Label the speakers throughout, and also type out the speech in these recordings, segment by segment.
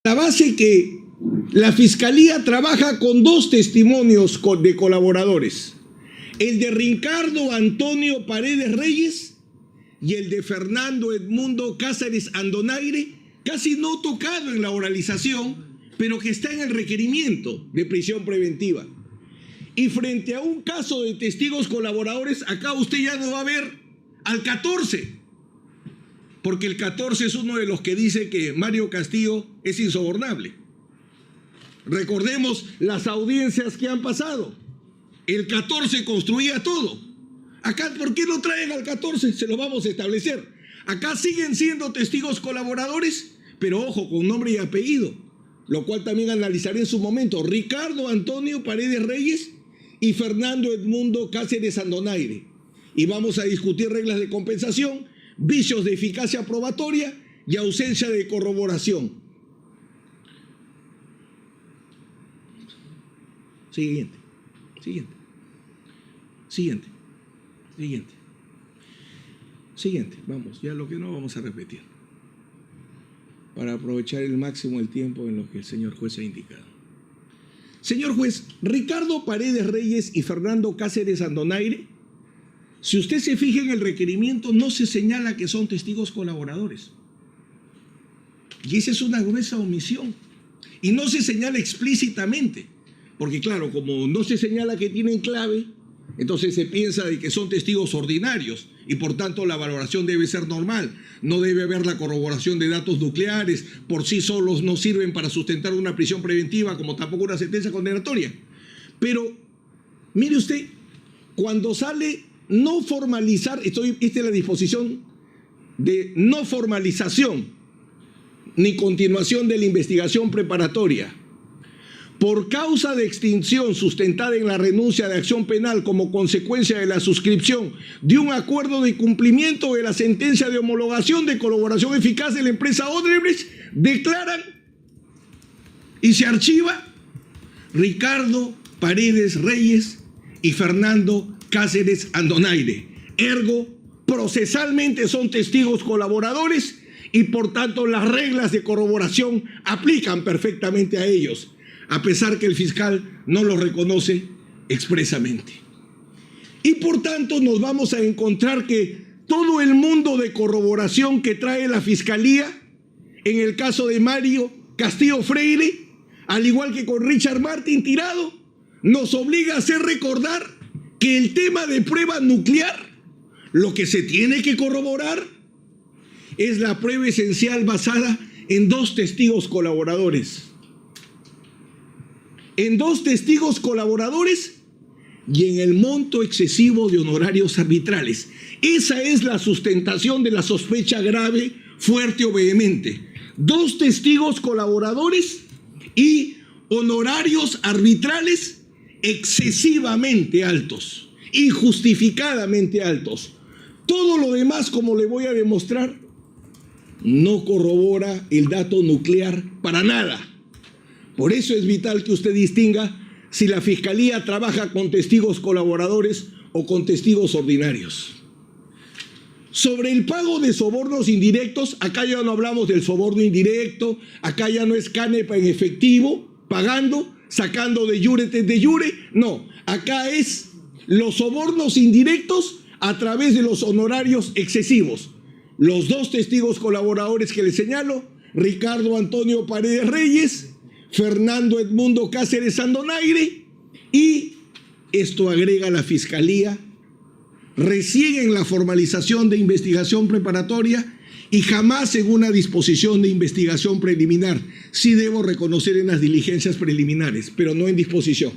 Speaker 1: La base que la Fiscalía trabaja con dos testimonios de colaboradores, el de Ricardo Antonio Paredes Reyes y el de Fernando Edmundo Cáceres Andonaire, casi no tocado en la oralización, pero que está en el requerimiento de prisión preventiva. Y frente a un caso de testigos colaboradores, acá usted ya no va a ver al 14, porque el 14 es uno de los que dice que Mario Castillo es insobornable. Recordemos las audiencias que han pasado. El 14 construía todo. Acá, ¿por qué no traen al 14? Se lo vamos a establecer. Acá siguen siendo testigos colaboradores, pero ojo, con nombre y apellido, lo cual también analizaré en su momento. Ricardo Antonio Paredes Reyes y Fernando Edmundo Cáceres Andonaire. Y vamos a discutir reglas de compensación, vicios de eficacia probatoria y ausencia de corroboración. Siguiente. Vamos, ya lo que no vamos a repetir, para aprovechar el máximo el tiempo en lo que el señor juez ha indicado. Señor juez, Ricardo Paredes Reyes y Fernando Cáceres Andonaire, si usted se fija en el requerimiento, no se señala que son testigos colaboradores. Y esa es una gruesa omisión. Y no se señala explícitamente. Porque claro, como no se señala que tienen clave, entonces se piensa de que son testigos ordinarios y por tanto la valoración debe ser normal. No debe haber la corroboración de datos nucleares, por sí solos no sirven para sustentar una prisión preventiva como tampoco una sentencia condenatoria. Pero, mire usted, cuando sale no formalizar, esta es la disposición de no formalización ni continuación de la investigación preparatoria, por causa de extinción sustentada en la renuncia de acción penal como consecuencia de la suscripción de un acuerdo de cumplimiento de la sentencia de homologación de colaboración eficaz de la empresa Odebrecht, declaran y se archiva Ricardo Paredes Reyes y Fernando Cáceres Andonaire. Ergo, procesalmente son testigos colaboradores y por tanto las reglas de corroboración aplican perfectamente a ellos, a pesar que el fiscal no lo reconoce expresamente. Y por tanto nos vamos a encontrar que todo el mundo de corroboración que trae la Fiscalía, en el caso de Mario Castillo Freire, al igual que con Richard Martin Tirado, nos obliga a hacer recordar que el tema de prueba nuclear, lo que se tiene que corroborar es la prueba esencial basada en dos testigos colaboradores. En dos testigos colaboradores y en el monto excesivo de honorarios arbitrales. Esa es la sustentación de la sospecha grave, fuerte o vehemente. Dos testigos colaboradores y honorarios arbitrales excesivamente altos, injustificadamente altos. Todo lo demás, como le voy a demostrar, no corrobora el dato nuclear para nada. Por eso es vital que usted distinga si la Fiscalía trabaja con testigos colaboradores o con testigos ordinarios. Sobre el pago de sobornos indirectos, acá ya no hablamos del soborno indirecto, acá ya no es canepa en efectivo, pagando, sacando de jure de jure, no, acá es los sobornos indirectos a través de los honorarios excesivos. Los dos testigos colaboradores que le señalo, Ricardo Antonio Paredes Reyes, Fernando Edmundo Cáceres Andonaire, y esto agrega a la Fiscalía recién en la formalización de investigación preparatoria y jamás en una disposición de investigación preliminar. Sí debo reconocer en las diligencias preliminares, pero no en disposición.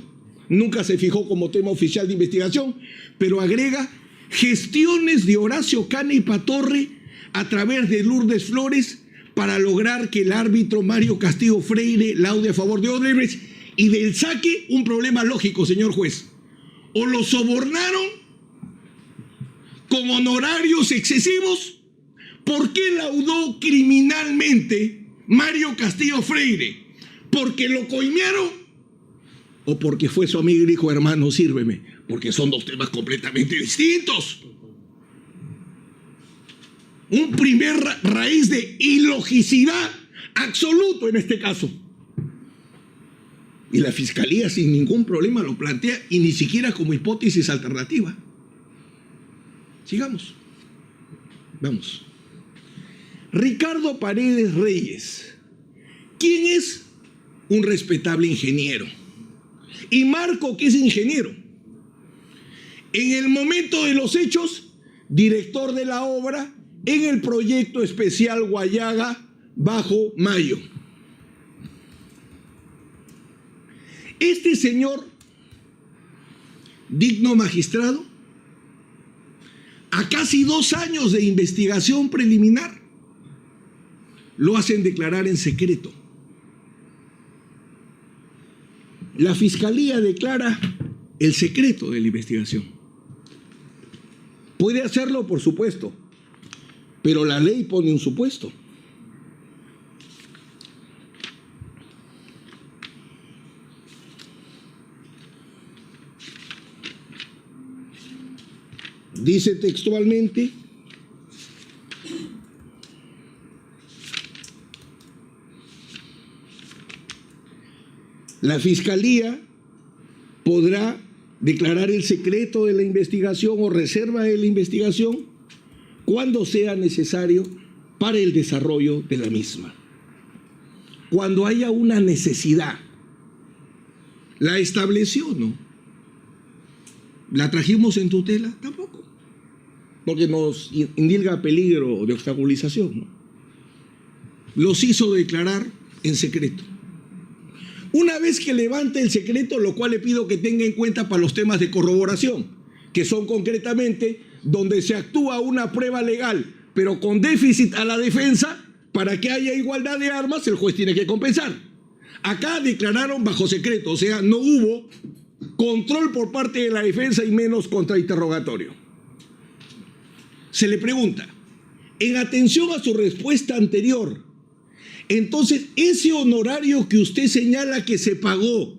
Speaker 1: Nunca se fijó como tema oficial de investigación, pero agrega gestiones de Horacio Canepa Torre a través de Lourdes Flores para lograr que el árbitro Mario Castillo Freire laude a favor de Odebrecht, y del saque un problema lógico, señor juez. O lo sobornaron con honorarios excesivos. ¿Por qué laudó criminalmente Mario Castillo Freire? ¿Porque lo coimearon? ¿O porque fue su amigo y dijo, hermano, sírveme? Porque son dos temas completamente distintos. Un primer raíz de ilogicidad absoluto en este caso. Y la Fiscalía sin ningún problema lo plantea y ni siquiera como hipótesis alternativa. Sigamos. Vamos. Ricardo Paredes Reyes. ¿Quién es? Un respetable ingeniero. Y Marco, que es ingeniero. En el momento de los hechos, director de la obra en el proyecto especial Guayaga Bajo Mayo. Este señor, digno magistrado, a casi 2 años de investigación preliminar, lo hacen declarar en secreto. La Fiscalía declara el secreto de la investigación. Puede hacerlo, por supuesto, pero la ley pone un supuesto. Dice textualmente: la Fiscalía podrá declarar el secreto de la investigación o reserva de la investigación cuando sea necesario para el desarrollo de la misma. Cuando haya una necesidad. ¿La estableció? No. ¿La trajimos en tutela? Tampoco. Porque nos indilga peligro de obstaculización, ¿no? Los hizo declarar en secreto. Una vez que levante el secreto, lo cual le pido que tenga en cuenta para los temas de corroboración, que son concretamente donde se actúa una prueba legal, pero con déficit a la defensa, para que haya igualdad de armas, el juez tiene que compensar. Acá declararon bajo secreto, o sea, no hubo control por parte de la defensa y menos contrainterrogatorio. Se le pregunta, en atención a su respuesta anterior, entonces ese honorario que usted señala que se pagó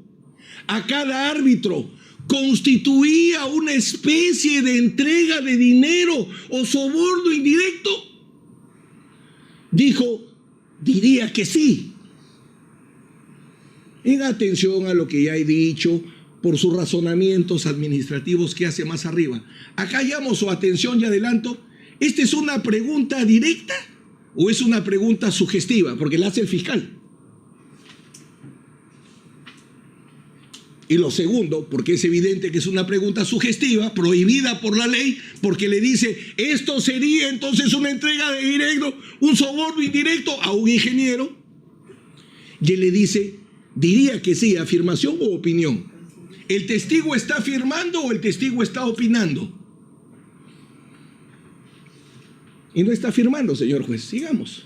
Speaker 1: a cada árbitro constituía una especie de entrega de dinero o soborno indirecto. Dijo, diría que sí. En atención a lo que ya he dicho, por sus razonamientos administrativos que hace más arriba. Acá llamo su atención y adelanto, ¿esta es una pregunta directa o es una pregunta sugestiva? Porque la hace el fiscal. Y lo segundo, porque es evidente que es una pregunta sugestiva, prohibida por la ley, porque le dice, esto sería entonces una entrega de directo, un soborno indirecto a un ingeniero. Y él le dice, diría que sí, afirmación o opinión. ¿El testigo está afirmando o el testigo está opinando? Y no está afirmando, señor juez. Sigamos.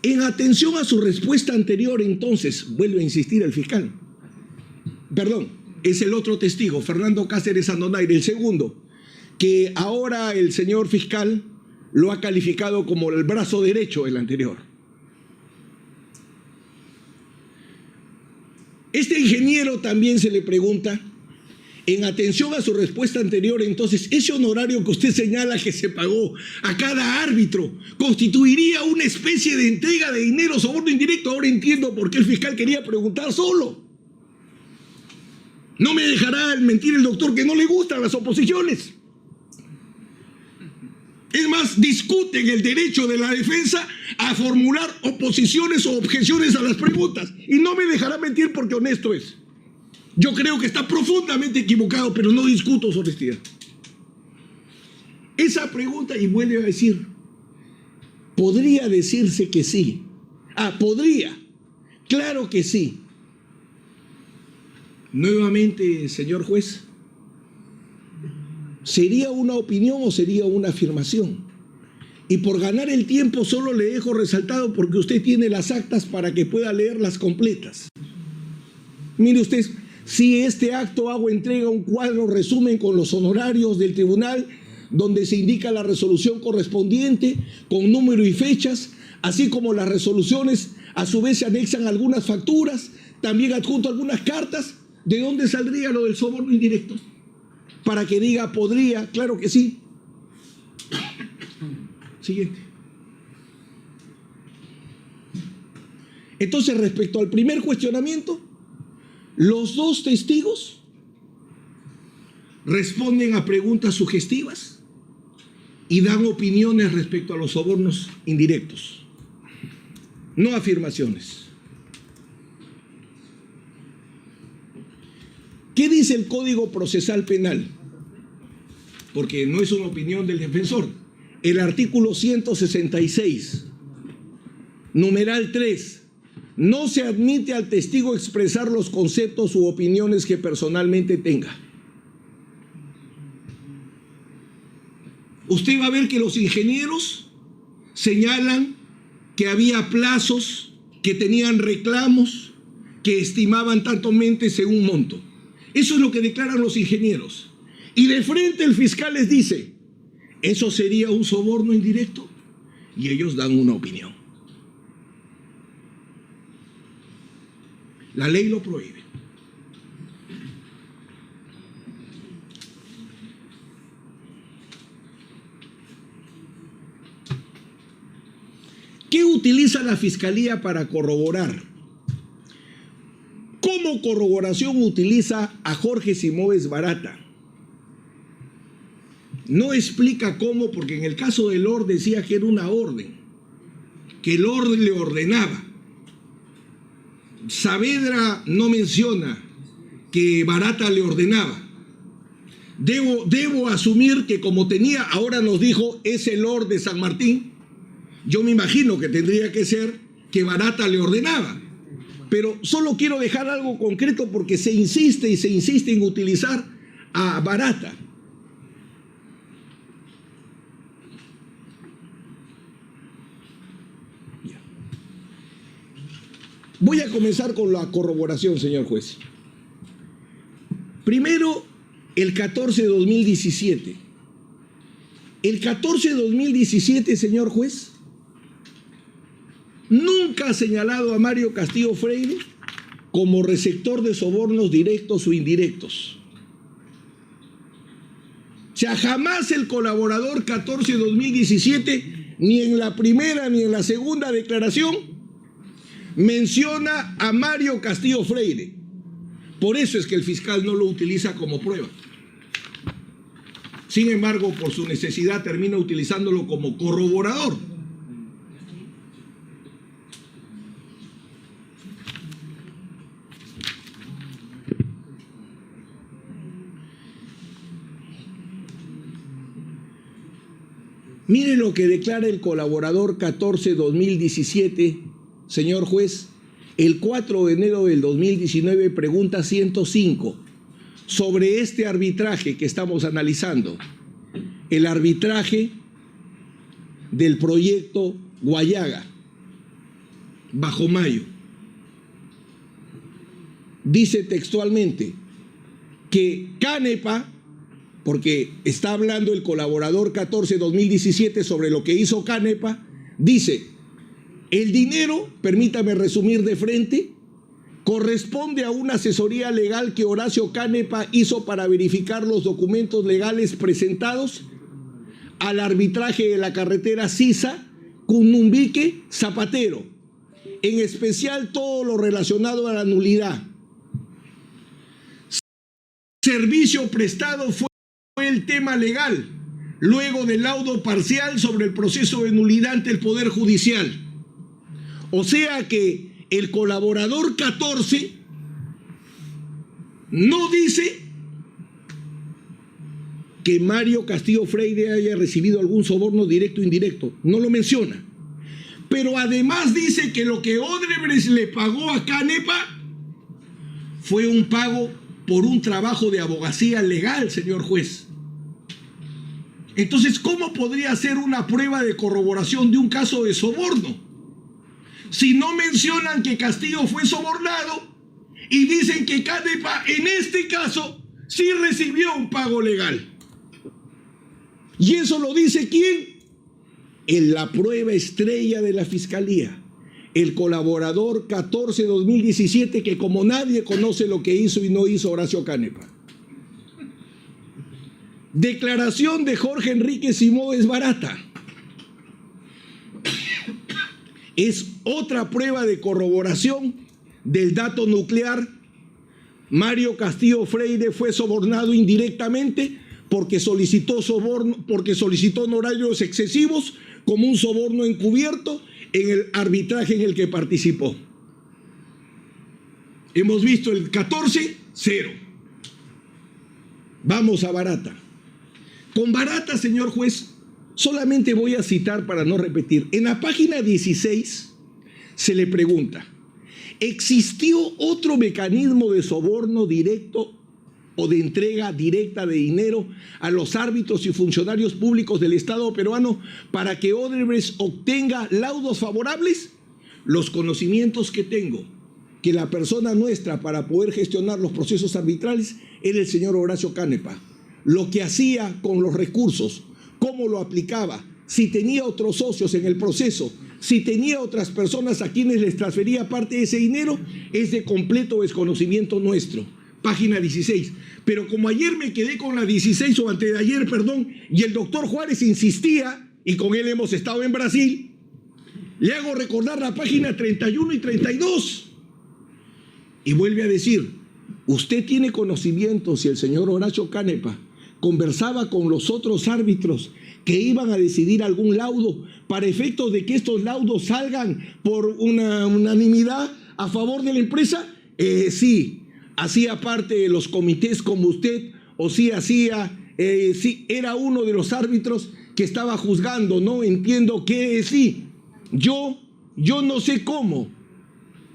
Speaker 1: En atención a su respuesta anterior, entonces, vuelve a insistir el fiscal. Perdón, es el otro testigo, Fernando Cáceres Andonaire, el segundo, que ahora el señor fiscal lo ha calificado como el brazo derecho del anterior. Este ingeniero también se le pregunta, en atención a su respuesta anterior, entonces, ese honorario que usted señala que se pagó a cada árbitro constituiría una especie de entrega de dinero, soborno indirecto. Ahora entiendo por qué el fiscal quería preguntar solo. No me dejará mentir el doctor que no le gustan las oposiciones. Es más, discuten el derecho de la defensa a formular oposiciones o objeciones a las preguntas. Y no me dejará mentir porque honesto es. Yo creo que está profundamente equivocado, pero no discuto su honestidad. Esa pregunta, y vuelve a decir, podría decirse que sí. Podría. Claro que sí. Nuevamente, señor juez, ¿sería una opinión o sería una afirmación? Y por ganar el tiempo solo le dejo resaltado porque usted tiene las actas para que pueda leerlas completas. Mire usted, si este acto hago entrega un cuadro resumen con los honorarios del tribunal, donde se indica la resolución correspondiente con número y fechas, así como las resoluciones a su vez se anexan algunas facturas, también adjunto algunas cartas. ¿De dónde saldría lo del soborno indirecto? Para que diga podría, claro que sí. Siguiente. Entonces, respecto al primer cuestionamiento, los dos testigos responden a preguntas sugestivas y dan opiniones respecto a los sobornos indirectos, no afirmaciones. ¿Qué dice el Código Procesal Penal? Porque no es una opinión del defensor. El artículo 166, numeral 3, no se admite al testigo expresar los conceptos u opiniones que personalmente tenga. Usted va a ver que los ingenieros señalan que había plazos, que tenían reclamos, que estimaban tanto mente según monto. Eso es lo que declaran los ingenieros. Y de frente el fiscal les dice, ¿eso sería un soborno indirecto? Y ellos dan una opinión. La ley lo prohíbe. ¿Qué utiliza la Fiscalía para corroborar? Como corroboración utiliza a Jorge Simoes Barata. No explica cómo, porque en el caso del Lord decía que era una orden, que el Lord le ordenaba. Saavedra no menciona que Barata le ordenaba. Debo asumir que como tenía, ahora nos dijo, es el Lord de San Martín, yo me imagino que tendría que ser que Barata le ordenaba. Pero solo quiero dejar algo concreto porque se insiste y se insiste en utilizar a Barata. Voy a comenzar con la corroboración, señor juez. Primero, el 14 de 2017. El 14 de 2017, señor juez, nunca ha señalado a Mario Castillo Freire como receptor de sobornos directos o indirectos. O sea, jamás el colaborador 14 de 2017, ni en la primera ni en la segunda declaración, menciona a Mario Castillo Freire. Por eso es que el fiscal no lo utiliza como prueba. Sin embargo, por su necesidad termina utilizándolo como corroborador. Mire lo que declara el colaborador 14-2017, señor juez, el 4 de enero del 2019, pregunta 105, sobre este arbitraje que estamos analizando, el arbitraje del proyecto Guayaga, bajo Mayo. Dice textualmente que Canepa, porque está hablando el colaborador 14-2017 sobre lo que hizo Canepa, dice, el dinero, permítame resumir de frente, corresponde a una asesoría legal que Horacio Canepa hizo para verificar los documentos legales presentados al arbitraje de la carretera Sisa-Cunumbique-Zapatero, en especial todo lo relacionado a la nulidad. Servicio prestado fue el tema legal, luego del laudo parcial sobre el proceso de nulidad ante el Poder Judicial. O sea que el colaborador 14 no dice que Mario Castillo Freire haya recibido algún soborno directo o indirecto, no lo menciona. Pero además dice que lo que Odebrecht le pagó a Canepa fue un pago por un trabajo de abogacía legal, señor juez. Entonces, ¿cómo podría ser una prueba de corroboración de un caso de soborno? Si no mencionan que Castillo fue sobornado y dicen que Canepa, en este caso, sí recibió un pago legal. ¿Y eso lo dice quién? En la prueba estrella de la Fiscalía, el colaborador 14-2017, que como nadie conoce lo que hizo y no hizo Horacio Canepa. Declaración de Jorge Enrique Simoes Barata. Es otra prueba de corroboración del dato nuclear. Mario Castillo Freire fue sobornado indirectamente porque solicitó honorarios excesivos como un soborno encubierto en el arbitraje en el que participó. Hemos visto el 14, 0. Vamos a Barata. Con Barata, señor juez, solamente voy a citar para no repetir. En la página 16 se le pregunta: ¿existió otro mecanismo de soborno directo o de entrega directa de dinero a los árbitros y funcionarios públicos del Estado peruano para que Odebrecht obtenga laudos favorables? Los conocimientos que tengo, que la persona nuestra para poder gestionar los procesos arbitrales era el señor Horacio Canepa. Lo que hacía con los recursos, cómo lo aplicaba, si tenía otros socios en el proceso, si tenía otras personas a quienes les transfería parte de ese dinero, es de completo desconocimiento nuestro. Página 16. Pero como ayer me quedé con la 16 o antes de ayer, perdón, y el doctor Juárez insistía, y con él hemos estado en Brasil, le hago recordar la página 31 y 32. Y vuelve a decir: usted tiene conocimiento si el señor Horacio Canepa conversaba con los otros árbitros que iban a decidir algún laudo para efectos de que estos laudos salgan por una unanimidad a favor de la empresa. Sí, hacía parte de los comités como usted, o sí era uno de los árbitros que estaba juzgando, ¿no? Entiendo que sí. Yo no sé cómo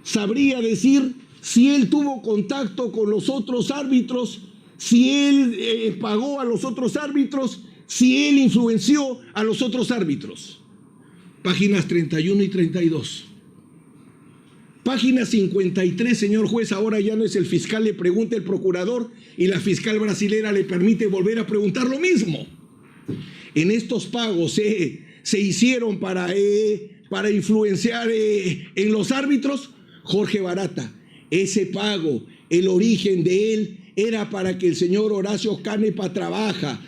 Speaker 1: sabría decir si él tuvo contacto con los otros árbitros, si él pagó a los otros árbitros, si él influenció a los otros árbitros. Páginas 31 y 32. Página 53, señor juez, ahora ya no es el fiscal, le pregunta el procurador y la fiscal brasilera le permite volver a preguntar lo mismo. En estos pagos se hicieron para influenciar en los árbitros. Jorge Barata, ese pago, el origen de él era para que el señor Horacio Canepa trabajase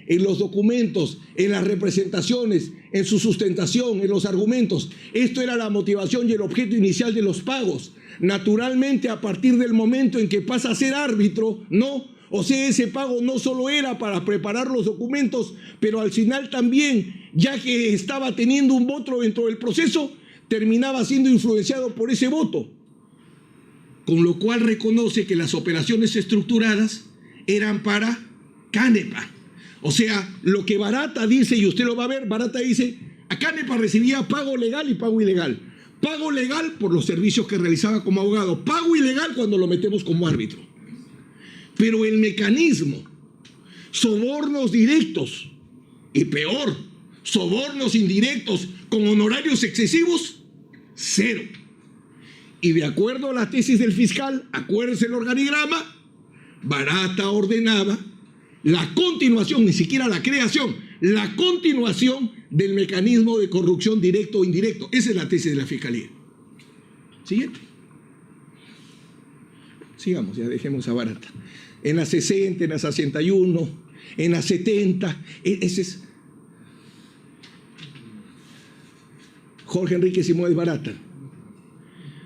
Speaker 1: en los documentos, en las representaciones, en su sustentación, en los argumentos. Esto era la motivación y el objeto inicial de los pagos. Naturalmente, a partir del momento en que pasa a ser árbitro, no. O sea, ese pago no solo era para preparar los documentos, pero al final también, ya que estaba teniendo un voto dentro del proceso, terminaba siendo influenciado por ese voto. Con lo cual reconoce que las operaciones estructuradas eran para Canepa. O sea, lo que Barata dice, y usted lo va a ver, Barata dice: a Canepa recibía pago legal y pago ilegal. Pago legal por los servicios que realizaba como abogado, pago ilegal cuando lo metemos como árbitro. Pero el mecanismo, sobornos directos, y peor, sobornos indirectos con honorarios excesivos, 0. Y de acuerdo a la tesis del fiscal, acuérdense el organigrama, Barata ordenaba la continuación, ni siquiera la creación, la continuación del mecanismo de corrupción directo o indirecto. Esa es la tesis de la fiscalía. Siguiente. Sigamos, ya dejemos a Barata. En la 60, en la 61, en la 70, ese es Jorge Enrique Simónez Barata.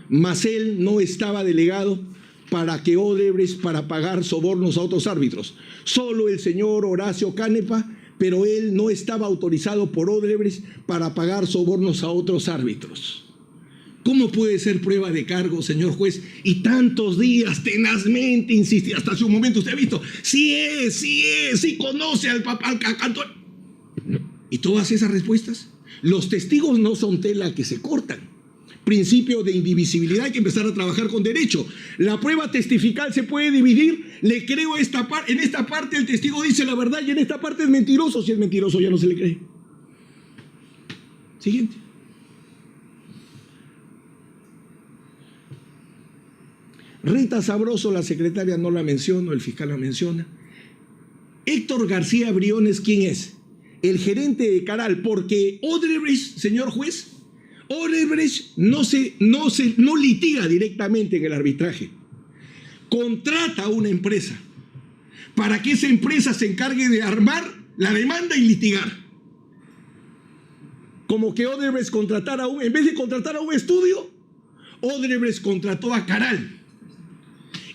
Speaker 1: Mas él no estaba delegado para que Odebrecht para pagar sobornos a otros árbitros. Solo el señor Horacio Canepa, pero él no estaba autorizado por Odebrecht para pagar sobornos a otros árbitros. ¿Cómo puede ser prueba de cargo, señor juez? Y tantos días tenazmente insistir, hasta hace un momento usted ha visto, sí conoce al cantor. ¿Y todas esas respuestas? Los testigos no son tela que se cortan. Principio de indivisibilidad, hay que empezar a trabajar con derecho. La prueba testifical se puede dividir, le creo en esta parte el testigo dice la verdad y en esta parte es mentiroso. Si es mentiroso ya no se le cree. Siguiente. Rita Sabroso, la secretaria, no la menciono, el fiscal la menciona. Héctor García Briones, ¿quién es? El gerente de Caral, porque Odebrecht, señor juez, Odebrecht no litiga directamente en el arbitraje. Contrata a una empresa para que esa empresa se encargue de armar la demanda y litigar. como que Odebrecht contratara en vez de contratar a un estudio, Odebrecht contrató a Caral.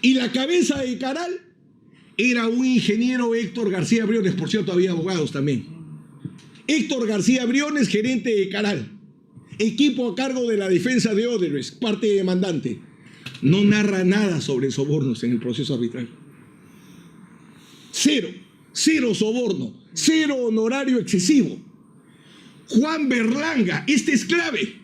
Speaker 1: Y la cabeza de Caral era un ingeniero, Héctor García Briones, por cierto había abogados también. Héctor García Briones, gerente de Caral, equipo a cargo de la defensa de Odebrecht, parte demandante. No narra nada sobre sobornos en el proceso arbitral. Cero soborno, cero honorario excesivo. Juan Berlanga, este es clave.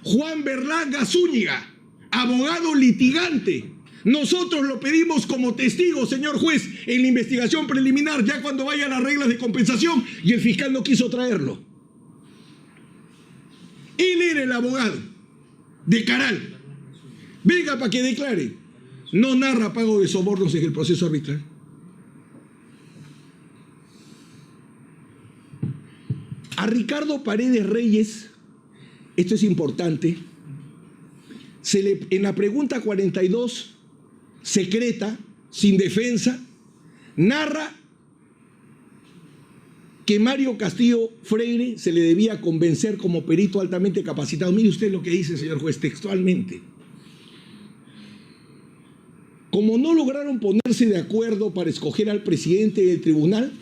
Speaker 1: Juan Berlanga Zúñiga, abogado litigante. Nosotros lo pedimos como testigo, señor juez, en la investigación preliminar, ya cuando vayan las reglas de compensación, y el fiscal no quiso traerlo. Él era el abogado de Caral. Venga para que declare. No narra pago de sobornos en el proceso arbitral. A Ricardo Paredes Reyes, esto es importante, en la pregunta 42, secreta, sin defensa, narra que Mario Castillo Freire se le debía convencer como perito altamente capacitado. Mire usted lo que dice, señor juez, textualmente. Como no lograron ponerse de acuerdo para escoger al presidente del tribunal,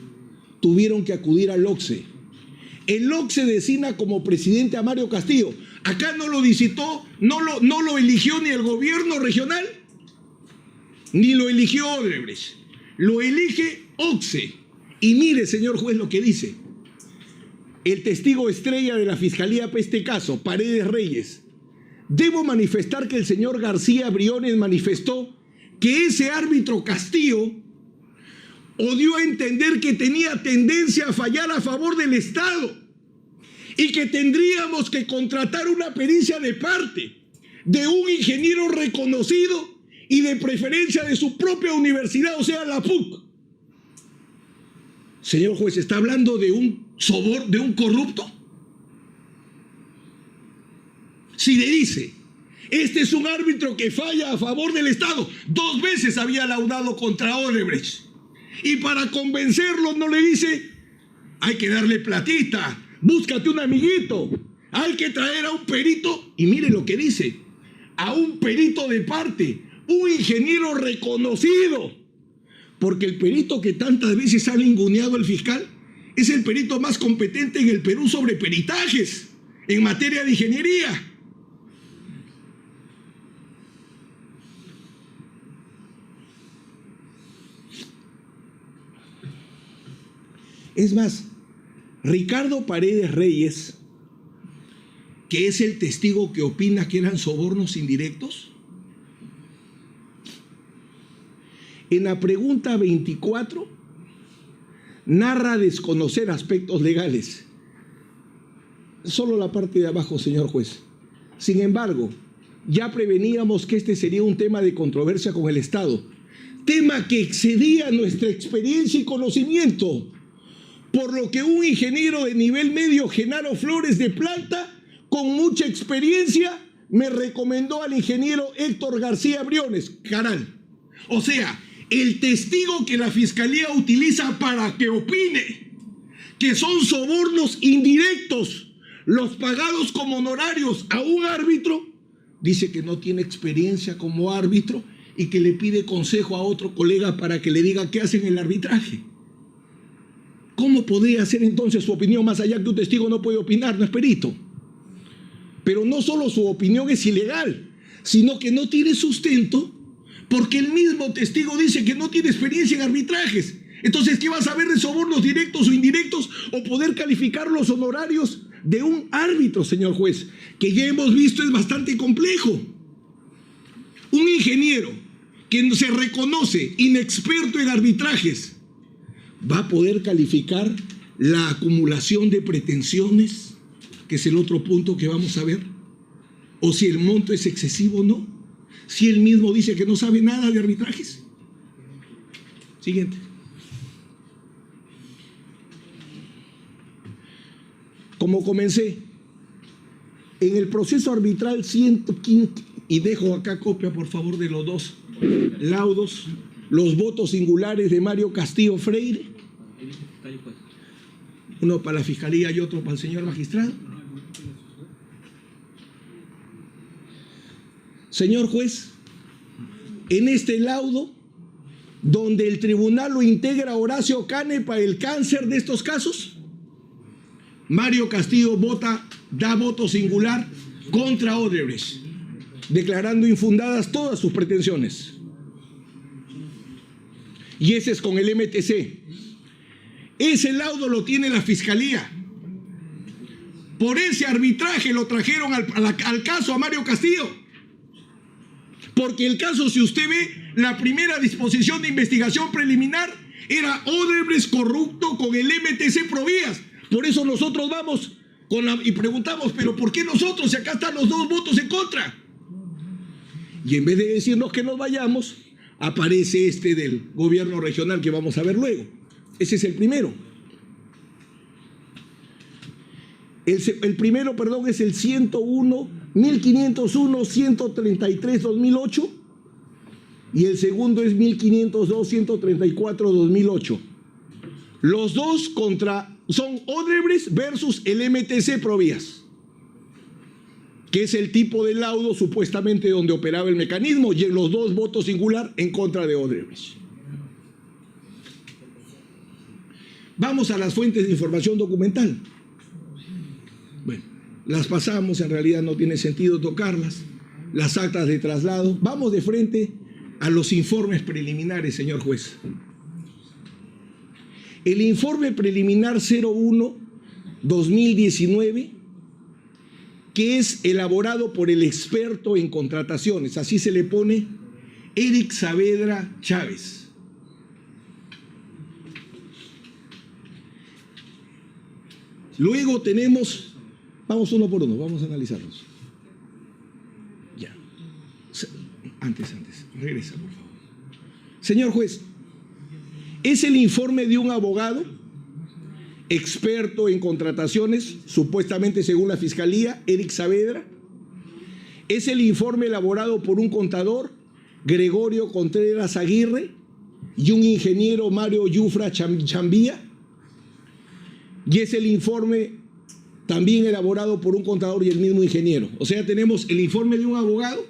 Speaker 1: tuvieron que acudir al OCSE. El OCSE designa como presidente a Mario Castillo. Acá no lo visitó, no lo eligió ni el gobierno regional, ni lo eligió Odebrecht. Lo elige OCSE. Y mire, señor juez, lo que dice. El testigo estrella de la Fiscalía para este caso, Paredes Reyes. Debo manifestar que el señor García Briones manifestó que ese árbitro Castillo o dio a entender que tenía tendencia a fallar a favor del Estado y que tendríamos que contratar una pericia de parte de un ingeniero reconocido y de preferencia de su propia universidad, o sea, la PUC. Señor juez, ¿está hablando de un de un corrupto? Si le dice, este es un árbitro que falla a favor del Estado, 2 veces había laudado contra Odebrecht, y para convencerlo no le dice, hay que darle platita, búscate un amiguito, hay que traer a un perito, y mire lo que dice, a un perito de parte, un ingeniero reconocido, porque el perito que tantas veces ha ninguneado el fiscal es el perito más competente en el Perú sobre peritajes en materia de ingeniería. Es más, Ricardo Paredes Reyes, que es el testigo que opina que eran sobornos indirectos, en la pregunta 24 narra desconocer aspectos legales. Solo la parte de abajo, señor juez. Sin embargo, ya preveníamos que este sería un tema de controversia con el Estado, tema que excedía nuestra experiencia y conocimiento, por lo que un ingeniero de nivel medio, Genaro Flores de Planta, con mucha experiencia, me recomendó al ingeniero Héctor García Briones, Caral. O sea, el testigo que la Fiscalía utiliza para que opine que son sobornos indirectos, los pagados como honorarios a un árbitro, dice que no tiene experiencia como árbitro y que le pide consejo a otro colega para que le diga qué hacen en el arbitraje. ¿Cómo podría ser entonces su opinión más allá que un testigo no puede opinar, no es perito? Pero no solo su opinión es ilegal, sino que no tiene sustento porque el mismo testigo dice que no tiene experiencia en arbitrajes. Entonces, ¿qué vas a ver de sobornos directos o indirectos o poder calificar los honorarios de un árbitro, señor juez? Que ya hemos visto es bastante complejo. Un ingeniero que se reconoce inexperto en arbitrajes, ¿va a poder calificar la acumulación de pretensiones, que es el otro punto que vamos a ver? ¿O si el monto es excesivo o no? Si él mismo dice que no sabe nada de arbitrajes. Siguiente. Como comencé, en el proceso arbitral 115, y dejo acá copia por favor de los 2 laudos, los votos singulares de Mario Castillo Freire, uno para la Fiscalía y otro para el señor magistrado. Señor juez, en este laudo, donde el tribunal lo integra Horacio Canepa, el cáncer de estos casos, Mario Castillo da voto singular contra Odebrecht, declarando infundadas todas sus pretensiones. Y ese es con el MTC. Ese laudo lo tiene la Fiscalía. Por ese arbitraje lo trajeron al caso a Mario Castillo. Porque el caso, si usted ve, la primera disposición de investigación preliminar era Odebrecht corrupto con el MTC Provías. Por eso nosotros vamos y preguntamos, ¿pero por qué nosotros si acá están los dos votos en contra? Y en vez de decirnos que nos vayamos, aparece este del gobierno regional que vamos a ver luego. Ese es el primero. El primero, perdón, es el 1501-133-2008 y el segundo es 1502-134-2008. Los dos son Odebrecht versus el MTC Provías, que es el tipo de laudo supuestamente donde operaba el mecanismo, y en los dos votos singular en contra de Odebrecht. Vamos a las fuentes de información documental. Bueno, las pasamos, en realidad no tiene sentido tocarlas. Las actas de traslado. Vamos de frente a los informes preliminares, señor juez. El informe preliminar 01-2019, que es elaborado por el experto en contrataciones, así se le pone, Eric Saavedra Chávez. Luego tenemos, vamos uno por uno, vamos a analizarlos. Ya. Antes, regresa, por favor. Señor juez, es el informe de un abogado experto en contrataciones, supuestamente según la Fiscalía, Eric Saavedra. Es el informe elaborado por un contador, Gregorio Contreras Aguirre, y un ingeniero, Mario Yufra Chambía. Y es el informe también elaborado por un contador y el mismo ingeniero. O sea, tenemos el informe de un abogado,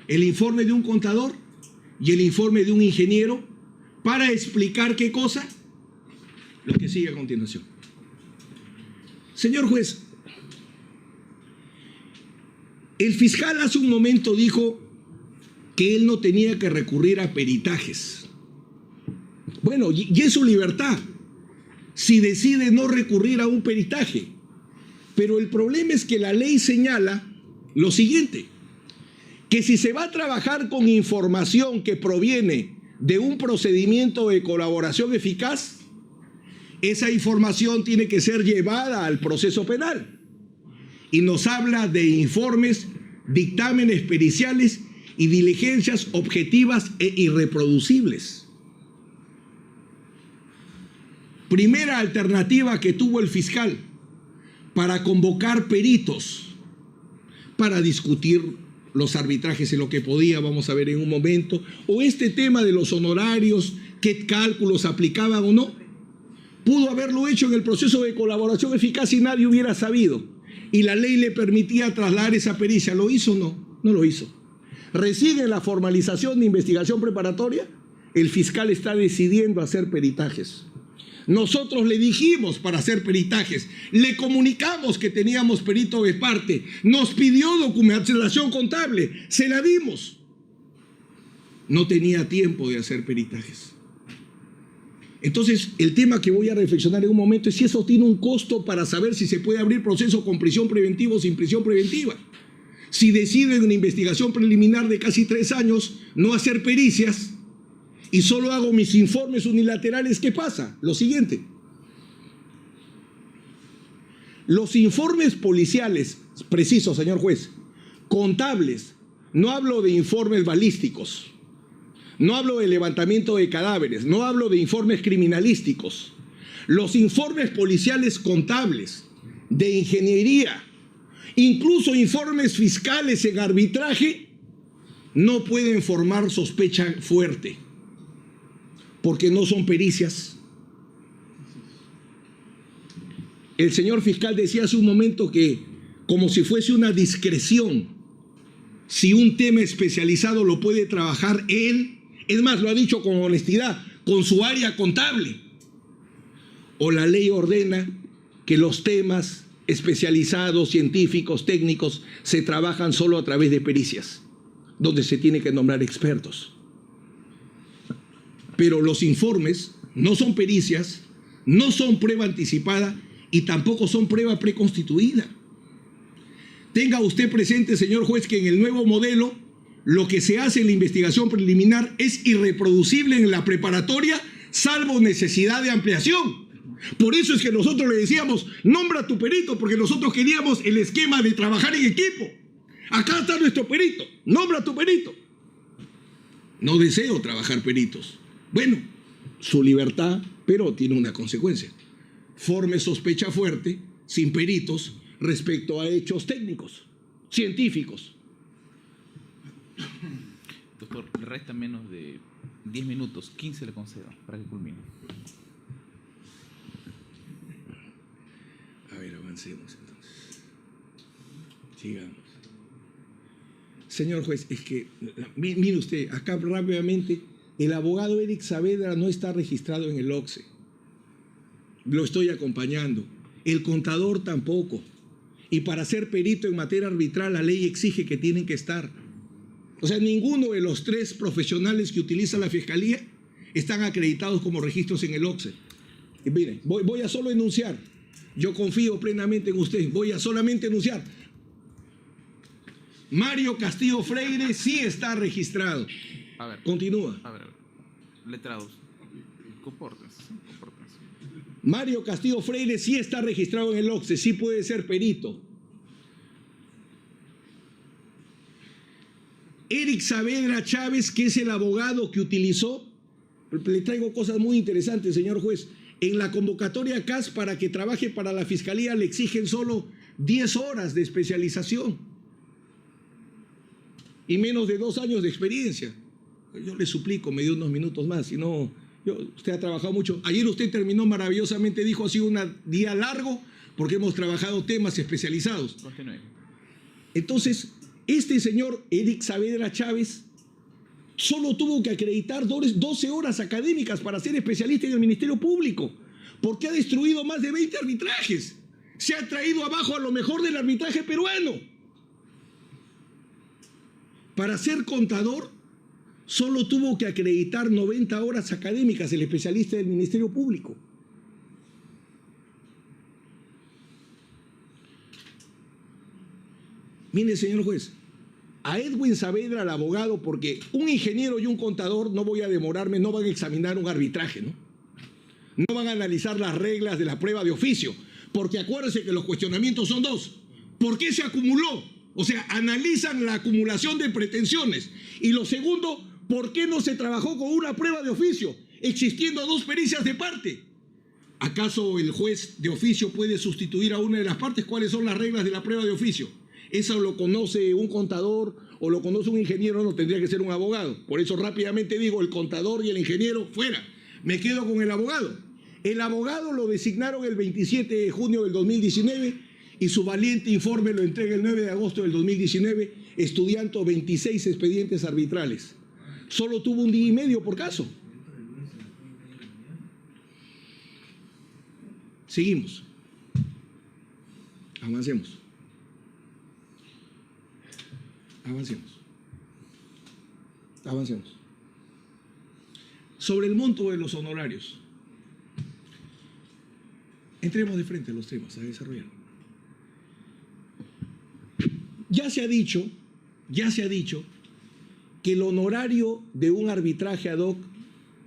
Speaker 1: el informe de un contador y el informe de un ingeniero para explicar qué cosa, lo que sigue a continuación. Señor juez, el fiscal hace un momento dijo que él no tenía que recurrir a peritajes. Bueno, y es su libertad si decide no recurrir a un peritaje. Pero el problema es que la ley señala lo siguiente, que si se va a trabajar con información que proviene de un procedimiento de colaboración eficaz, esa información tiene que ser llevada al proceso penal. Y nos habla de informes, dictámenes periciales y diligencias objetivas e irreproducibles. Primera alternativa que tuvo el fiscal para convocar peritos para discutir los arbitrajes en lo que podía, vamos a ver en un momento, o este tema de los honorarios, qué cálculos aplicaban o no, pudo haberlo hecho en el proceso de colaboración eficaz y nadie hubiera sabido. Y la ley le permitía trasladar esa pericia. ¿Lo hizo o no? No lo hizo. Recién en la formalización de investigación preparatoria, el fiscal está decidiendo hacer peritajes. Nosotros le dijimos para hacer peritajes, le comunicamos que teníamos perito de parte, nos pidió documentación contable, se la dimos. No tenía tiempo de hacer peritajes. Entonces, el tema que voy a reflexionar en un momento es si eso tiene un costo para saber si se puede abrir proceso con prisión preventiva o sin prisión preventiva. Si decido en una investigación preliminar de casi 3 años no hacer pericias y solo hago mis informes unilaterales, ¿qué pasa? Lo siguiente. Los informes policiales, preciso, señor juez, contables, no hablo de informes balísticos, no hablo de levantamiento de cadáveres, no hablo de informes criminalísticos. Los informes policiales contables, de ingeniería, incluso informes fiscales en arbitraje, no pueden formar sospecha fuerte, porque no son pericias. El señor fiscal decía hace un momento que como si fuese una discreción si un tema especializado lo puede trabajar él, es más, lo ha dicho con honestidad, con su área contable, o la ley ordena que los temas especializados, científicos, técnicos, se trabajan solo a través de pericias, donde se tiene que nombrar expertos. Pero los informes no son pericias, no son prueba anticipada y tampoco son prueba preconstituida. Tenga usted presente, señor juez, que en el nuevo modelo lo que se hace en la investigación preliminar es irreproducible en la preparatoria, salvo necesidad de ampliación. Por eso es que nosotros le decíamos, nombra a tu perito, porque nosotros queríamos el esquema de trabajar en equipo. Acá está nuestro perito, nombra a tu perito. No deseo trabajar peritos. Bueno, su libertad, pero tiene una consecuencia. Forme sospecha fuerte, sin peritos, respecto a hechos técnicos, científicos.
Speaker 2: Doctor, le resta menos de 10 minutos, 15 le concedo para que culmine.
Speaker 1: A ver, avancemos entonces. Sigamos. Señor juez, es que, mire usted, acá rápidamente, el abogado Eric Saavedra no está registrado en el OCSE. Lo estoy acompañando. El contador tampoco. Y para ser perito en materia arbitral, la ley exige que tienen que estar. O sea, ninguno de los tres profesionales que utiliza la Fiscalía están acreditados como registros en el OCSE. Y miren, voy a solo enunciar. Yo confío plenamente en usted. Voy a solamente enunciar. Mario Castillo Freire sí está registrado.
Speaker 2: A ver.
Speaker 1: Continúa.
Speaker 2: A ver. Letrados. Compórtense.
Speaker 1: Mario Castillo Freire sí está registrado en el OCSE, sí puede ser perito. Eric Saavedra Chávez, que es el abogado que utilizó, le traigo cosas muy interesantes, señor juez. En la convocatoria CAS para que trabaje para la Fiscalía le exigen solo 10 horas de especialización y menos de 2 años de experiencia. Yo le suplico, me dio unos minutos más, si no, usted ha trabajado mucho. Ayer usted terminó maravillosamente, dijo, ha sido un día largo porque hemos trabajado temas especializados.
Speaker 2: Continúe.
Speaker 1: Entonces, este señor Eric Saavedra Chávez solo tuvo que acreditar 12 horas académicas para ser especialista en el Ministerio Público, porque ha destruido más de 20 arbitrajes. Se ha traído abajo a lo mejor del arbitraje peruano. Para ser contador, solo tuvo que acreditar 90 horas académicas el especialista del Ministerio Público. Mire, señor juez, a Edwin Saavedra, el abogado, porque un ingeniero y un contador, no voy a demorarme, no van a examinar un arbitraje, ¿no? No van a analizar las reglas de la prueba de oficio, porque acuérdense que los cuestionamientos son dos. ¿Por qué se acumuló? O sea, analizan la acumulación de pretensiones. Y lo segundo, ¿por qué no se trabajó con una prueba de oficio, existiendo 2 pericias de parte? ¿Acaso el juez de oficio puede sustituir a una de las partes? ¿Cuáles son las reglas de la prueba de oficio? Eso lo conoce un contador o lo conoce un ingeniero, no tendría que ser un abogado. Por eso rápidamente digo, el contador y el ingeniero fuera. Me quedo con el abogado. El abogado lo designaron el 27 de junio del 2019 y su valiente informe lo entrega el 9 de agosto del 2019, estudiando 26 expedientes arbitrales. Solo tuvo 1 día y medio por caso. Seguimos. Avancemos. Avancemos. Sobre el monto de los honorarios. Entremos de frente a los temas a desarrollar. Ya se ha dicho que el honorario de un arbitraje ad hoc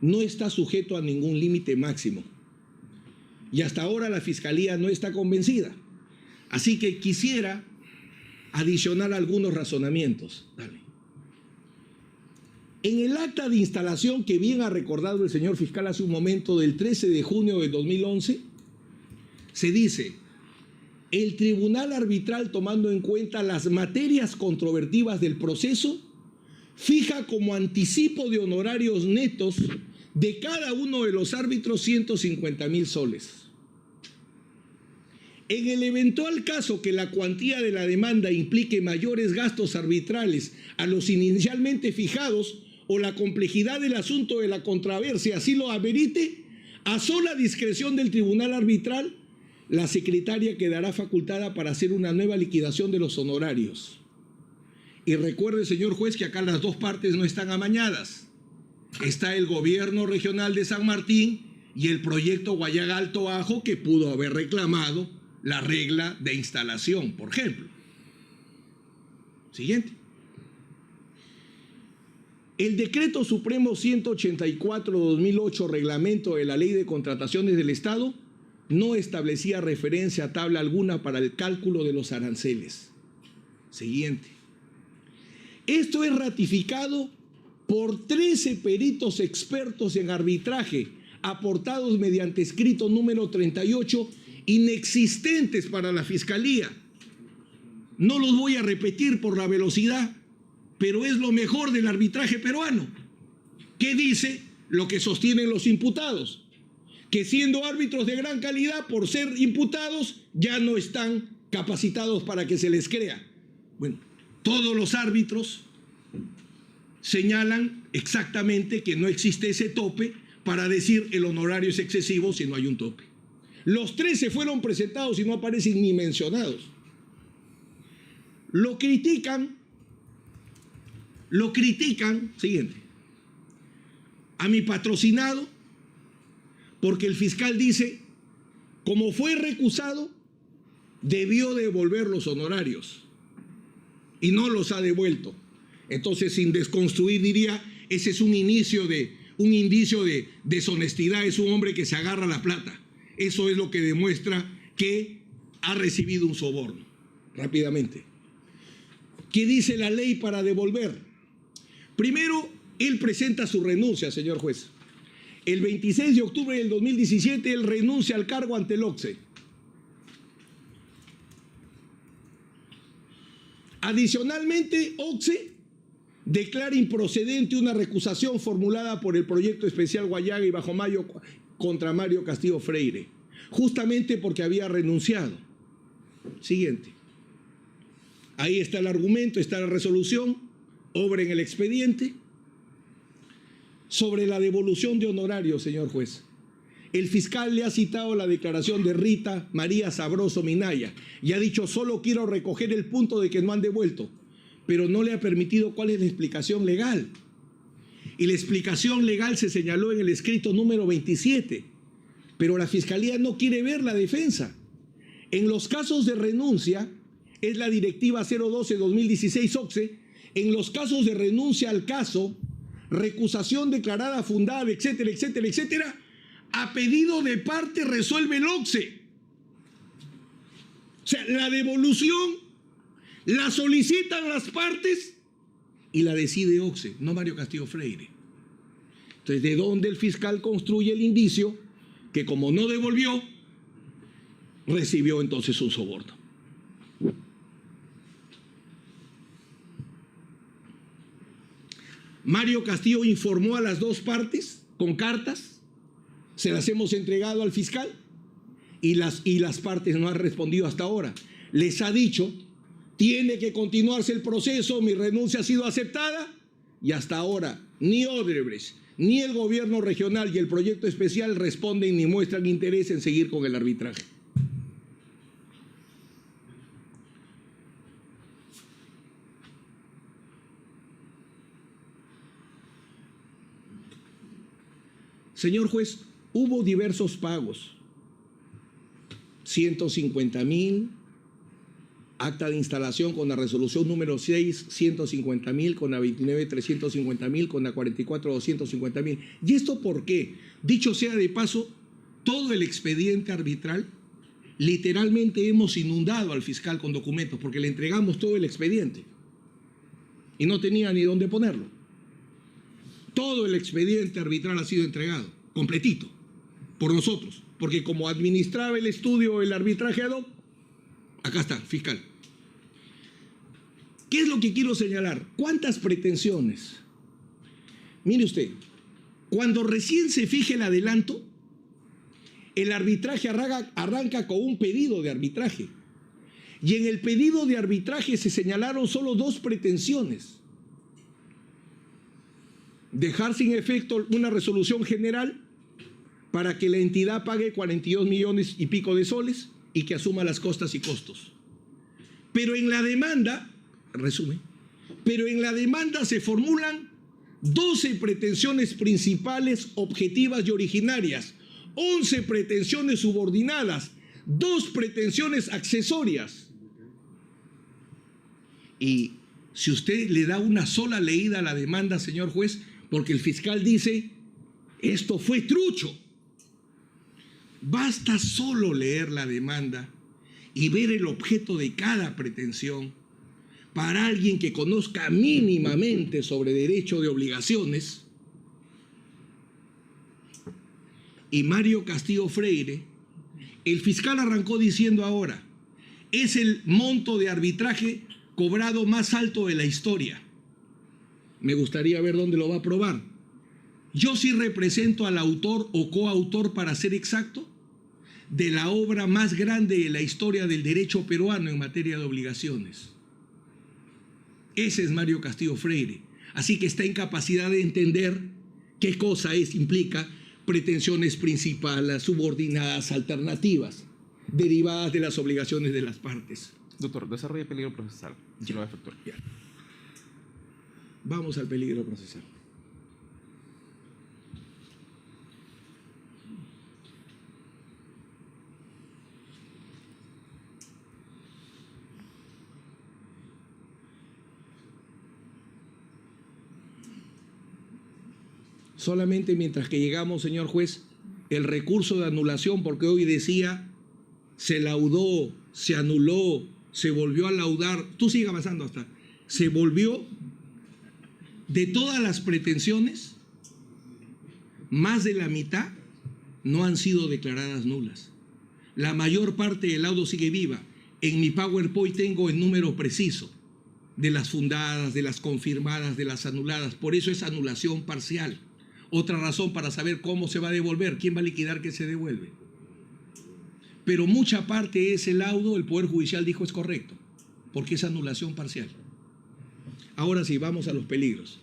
Speaker 1: no está sujeto a ningún límite máximo. Y hasta ahora la Fiscalía no está convencida. Así que quisiera adicionar algunos razonamientos. Dale. En el acta de instalación que bien ha recordado el señor fiscal hace un momento, del 13 de junio de 2011, se dice: el tribunal arbitral, tomando en cuenta las materias controvertidas del proceso, fija como anticipo de honorarios netos de cada uno de los árbitros 150.000 soles. En el eventual caso que la cuantía de la demanda implique mayores gastos arbitrales a los inicialmente fijados o la complejidad del asunto de la controversia así lo amerite, a sola discreción del tribunal arbitral, la secretaria quedará facultada para hacer una nueva liquidación de los honorarios. Y recuerde, señor juez, que acá las dos partes no están amañadas. Está el gobierno regional de San Martín y el proyecto Guayaga Alto Bajo, que pudo haber reclamado la regla de instalación, por ejemplo. Siguiente. El Decreto Supremo 184/2008, reglamento de la Ley de Contrataciones del Estado, no establecía referencia a tabla alguna para el cálculo de los aranceles. Siguiente. Esto es ratificado por 13 peritos expertos en arbitraje, aportados mediante escrito número 38, inexistentes para la Fiscalía. No los voy a repetir por la velocidad, pero es lo mejor del arbitraje peruano. ¿Qué dice? Lo que sostienen los imputados, que siendo árbitros de gran calidad, por ser imputados, ya no están capacitados para que se les crea. Bueno, todos los árbitros señalan exactamente que no existe ese tope para decir el honorario es excesivo si no hay un tope. Los 13 fueron presentados y no aparecen ni mencionados. Lo critican, siguiente, a mi patrocinado, porque el fiscal dice, como fue recusado, debió devolver los honorarios y no los ha devuelto. Entonces, sin desconstruir, diría, ese es un indicio de deshonestidad, es un hombre que se agarra la plata. Eso es lo que demuestra que ha recibido un soborno. Rápidamente. ¿Qué dice la ley para devolver? Primero, él presenta su renuncia, señor juez. El 26 de octubre del 2017, él renuncia al cargo ante el OCSE. Adicionalmente, OCSE declara improcedente una recusación formulada por el proyecto especial Guayaga y Bajo Mayo contra Mario Castillo Freire, justamente porque había renunciado. Siguiente. Ahí está el argumento, está la resolución, obra en el expediente. Sobre la devolución de honorarios, señor juez, el fiscal le ha citado la declaración de Rita María Sabroso Minaya y ha dicho, solo quiero recoger el punto de que no han devuelto, pero no le ha permitido cuál es la explicación legal. Y la explicación legal se señaló en el escrito número 27, pero la Fiscalía no quiere ver la defensa. En los casos de renuncia, es la directiva 012-2016 OCSE, en los casos de renuncia al caso, recusación declarada fundada, etcétera, etcétera, etcétera, a pedido de parte resuelve el OCSE. O sea, la devolución la solicitan las partes y la decide OCSE, no Mario Castillo Freire. Entonces, ¿de dónde el fiscal construye el indicio que como no devolvió, recibió entonces un soborno? Mario Castillo informó a las dos partes con cartas, se las hemos entregado al fiscal y las partes no han respondido hasta ahora. Les ha dicho, tiene que continuarse el proceso, mi renuncia ha sido aceptada, y hasta ahora ni Odebrecht, ni el gobierno regional y el proyecto especial responden ni muestran interés en seguir con el arbitraje. Señor juez, hubo diversos pagos, 150,000, acta de instalación con la resolución número 6, 150,000, con la 29, 350,000, con la 44, 250,000. ¿Y esto por qué? Dicho sea de paso, todo el expediente arbitral, literalmente hemos inundado al fiscal con documentos porque le entregamos todo el expediente y no tenía ni dónde ponerlo. Todo el expediente arbitral ha sido entregado, completito, por nosotros, porque como administraba el estudio el arbitraje ad hoc, acá está, fiscal. ¿Qué es lo que quiero señalar? ¿Cuántas pretensiones? Mire usted, cuando recién se fije el adelanto, El arbitraje arranca con un pedido de arbitraje. Y en el pedido de arbitraje se señalaron solo dos pretensiones: dejar sin efecto una resolución general para que la entidad pague 42 millones y pico de soles y que asuma las costas y costos. Pero en la demanda, se formulan 12 pretensiones principales, objetivas y originarias, 11 pretensiones subordinadas, 2 pretensiones accesorias. Y si usted le da una sola leída a la demanda, señor juez, porque el fiscal dice, esto fue trucho, basta solo leer la demanda y ver el objeto de cada pretensión para alguien que conozca mínimamente sobre derecho de obligaciones. Y Mario Castillo Freire, el fiscal arrancó diciendo ahora, es el monto de arbitraje cobrado más alto de la historia. Me gustaría ver dónde lo va a probar. Yo sí represento al autor o coautor, para ser exacto, de la obra más grande de la historia del derecho peruano en materia de obligaciones. Ese es Mario Castillo Freire. Así que está en capacidad de entender qué cosa implica pretensiones principales, subordinadas, alternativas, derivadas de las obligaciones de las partes.
Speaker 2: Doctor, desarrolla peligro procesal. Yo lo voy a efectuar.
Speaker 1: Vamos al peligro procesal. Solamente mientras que llegamos, señor juez, el recurso de anulación, porque hoy decía, se laudó, se anuló, se volvió a laudar, tú sigue avanzando hasta, se volvió, de todas las pretensiones, más de la mitad no han sido declaradas nulas. La mayor parte del laudo sigue viva. En mi PowerPoint tengo el número preciso de las fundadas, de las confirmadas, de las anuladas. Por eso es anulación parcial. Otra razón para saber cómo se va a devolver, quién va a liquidar que se devuelve. Pero mucha parte de ese laudo el Poder Judicial dijo es correcto, porque es anulación parcial. Ahora sí, vamos a los peligros.